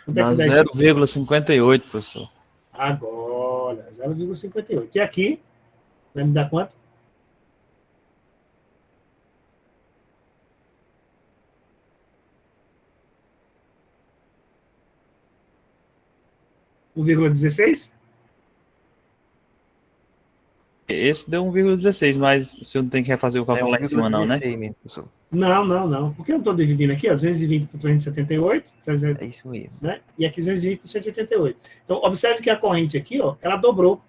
Quanto é Dá que dá isso aqui? 0,58, professor. Agora, 0,58. E aqui, vai me dar quanto? esse deu 1,16, mas o senhor não tem que refazer o É cálculo lá em cima, não, né? 1,16 mesmo, professor. Não. Por que eu estou dividindo aqui? Ó, 220 por 378, É isso mesmo. né? E aqui 220 por 188. Então, observe que a corrente aqui, ó, ela dobrou.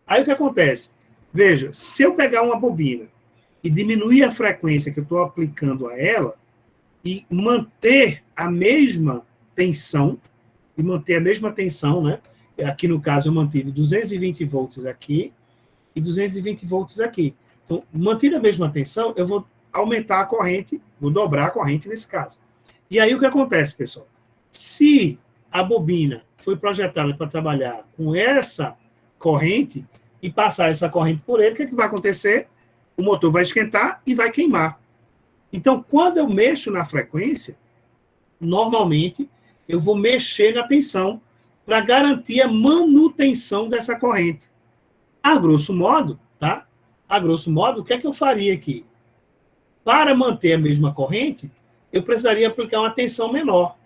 Aí o que acontece? Veja, se eu pegar uma bobina e diminuir a frequência que eu estou aplicando a ela e manter a mesma tensão, né? Aqui no caso eu mantive 220 volts aqui e 220 volts aqui. Então, mantida a mesma tensão, eu vou aumentar a corrente, vou dobrar a corrente nesse caso. E aí o que acontece, pessoal? Se a bobina foi projetada para trabalhar com essa corrente e passar essa corrente por ele, o que, é que vai acontecer? O motor vai esquentar e vai queimar. Então, quando eu mexo na frequência, normalmente eu vou mexer na tensão para garantir a manutenção dessa corrente. A grosso modo, tá? A grosso modo, o que é que eu faria aqui? Para manter a mesma corrente, eu precisaria aplicar uma tensão menor.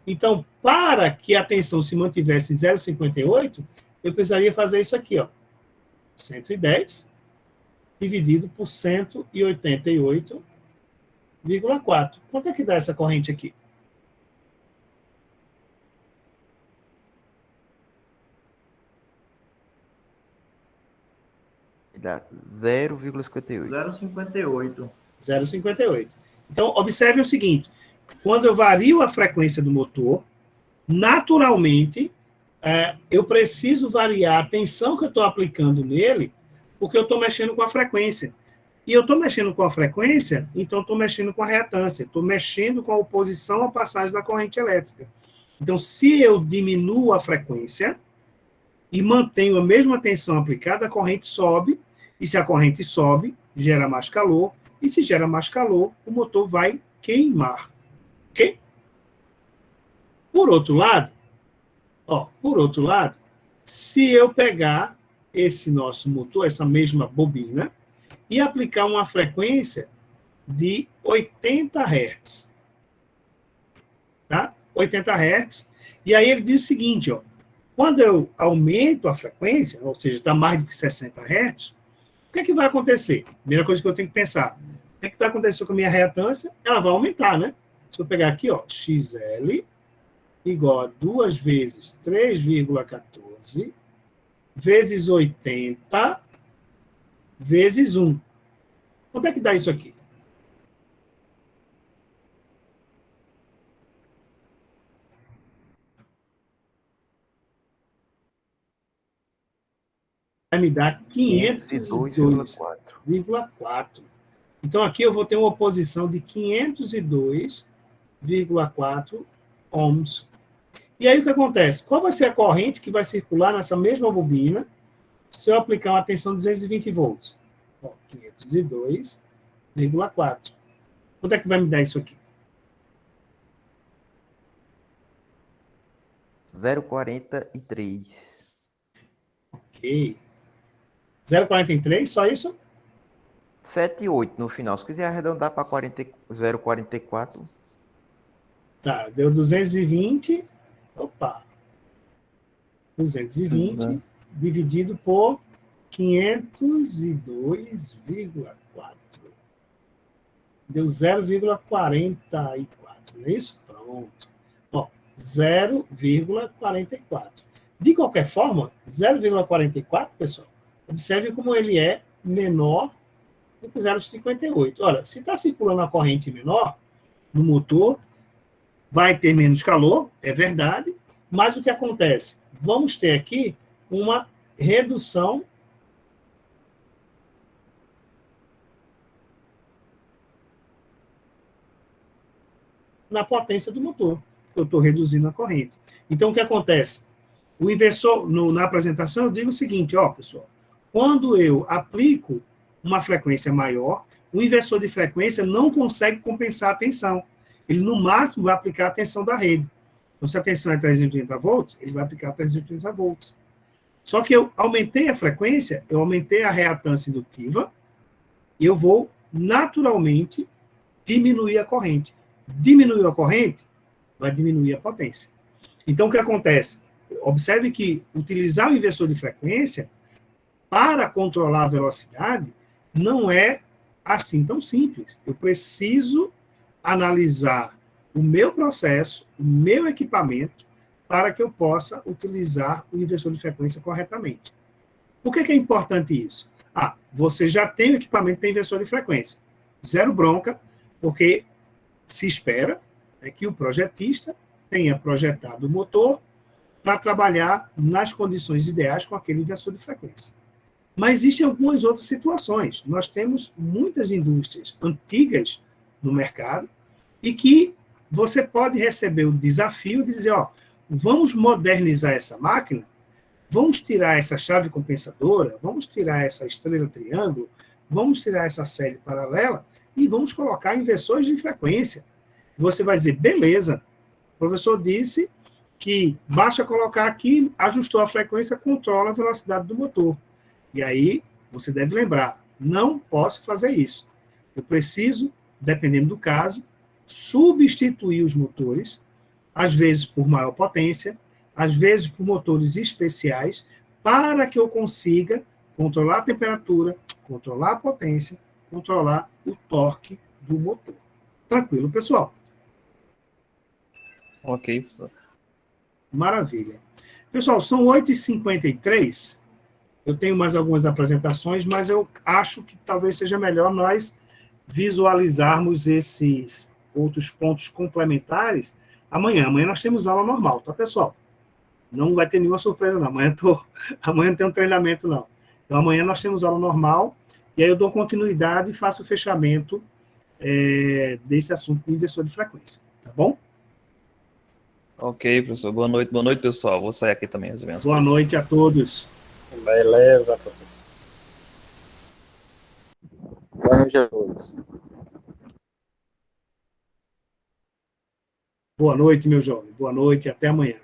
Então, para que a tensão se mantivesse em 0,58, eu precisaria fazer isso aqui, ó. 110 dividido por 188,4. Quanto é que dá essa corrente aqui? Dá 0,58. 0,58. 0,58. Então, observe o seguinte. Quando eu vario a frequência do motor, naturalmente, eu preciso variar a tensão que eu estou aplicando nele, porque eu estou mexendo com a frequência. E eu estou mexendo com a frequência, então estou mexendo com a reatância, estou mexendo com a oposição à passagem da corrente elétrica. Então, se eu diminuo a frequência e mantenho a mesma tensão aplicada, a corrente sobe, e se a corrente sobe, gera mais calor, e se gera mais calor, o motor vai queimar. Ok? Por outro lado, se eu pegar esse nosso motor, essa mesma bobina, e aplicar uma frequência de 80 Hz. Tá? 80 Hz. E aí ele diz o seguinte, ó, quando eu aumento a frequência, ou seja, está mais do que 60 Hz, o que é que vai acontecer? Primeira coisa que eu tenho que pensar, o que é que vai acontecer com a minha reatância? Ela vai aumentar, né? Se eu pegar aqui, ó, XL igual a 2 vezes 3,14 vezes 80 vezes 1. Quanto é que dá isso aqui? Vai me dar 502,4. Então, aqui eu vou ter uma oposição de 502,4 ohms. E aí, o que acontece? Qual vai ser a corrente que vai circular nessa mesma bobina se eu aplicar uma tensão de 220 volts? 502,4. Quanto é que vai me dar isso aqui? 0,43. Ok. 0,43, só isso? 7,8 no final. Se quiser arredondar para 0,44. Tá, deu 220. Opa. 220 dividido por 502,4. Deu 0,44. Não é isso? Pronto. Ó, 0,44. De qualquer forma, 0,44, pessoal, observe como ele é menor do que 0,58. Olha, se está circulando a corrente menor no motor, vai ter menos calor, é verdade, mas o que acontece? Vamos ter aqui uma redução na potência do motor. Eu estou reduzindo a corrente. Então, o que acontece? O inversor, na apresentação, eu digo o seguinte, ó, pessoal, quando eu aplico uma frequência maior, o inversor de frequência não consegue compensar a tensão. Ele, no máximo, vai aplicar a tensão da rede. Então, se a tensão é 380 volts, ele vai aplicar 380 volts. Só que eu aumentei a frequência, eu aumentei a reatância indutiva, e eu vou, naturalmente, diminuir a corrente. Diminuiu a corrente, vai diminuir a potência. Então, o que acontece? Observe que utilizar o inversor de frequência para controlar a velocidade, não é assim tão simples. Eu preciso analisar o meu processo, o meu equipamento, para que eu possa utilizar o inversor de frequência corretamente. Por que é importante isso? Você já tem o equipamento que tem inversor de frequência. Zero bronca, porque se espera que o projetista tenha projetado o motor para trabalhar nas condições ideais com aquele inversor de frequência. Mas existem algumas outras situações. Nós temos muitas indústrias antigas no mercado e que você pode receber o desafio de dizer, vamos modernizar essa máquina, vamos tirar essa chave compensadora, vamos tirar essa estrela triângulo, vamos tirar essa série paralela e vamos colocar inversores de frequência. Você vai dizer, beleza, o professor disse que basta colocar aqui, ajustou a frequência, controla a velocidade do motor. E aí, você deve lembrar, não posso fazer isso. Eu preciso, dependendo do caso, substituir os motores, às vezes por maior potência, às vezes por motores especiais, para que eu consiga controlar a temperatura, controlar a potência, controlar o torque do motor. Tranquilo, pessoal? Ok, professor. Maravilha. Pessoal, são 8h53. Eu tenho mais algumas apresentações, mas eu acho que talvez seja melhor nós visualizarmos esses outros pontos complementares amanhã. Amanhã nós temos aula normal, tá, pessoal? Não vai ter nenhuma surpresa, não. Amanhã não tem um treinamento, não. Então, amanhã nós temos aula normal, e aí eu dou continuidade e faço o fechamento desse assunto de inversor de frequência, tá bom? Ok, professor. Boa noite, pessoal. Vou sair aqui também, as minhas Boa noite a todos. Beleza, professor. Boa noite a todos. Boa noite, meu jovem. Boa noite e até amanhã.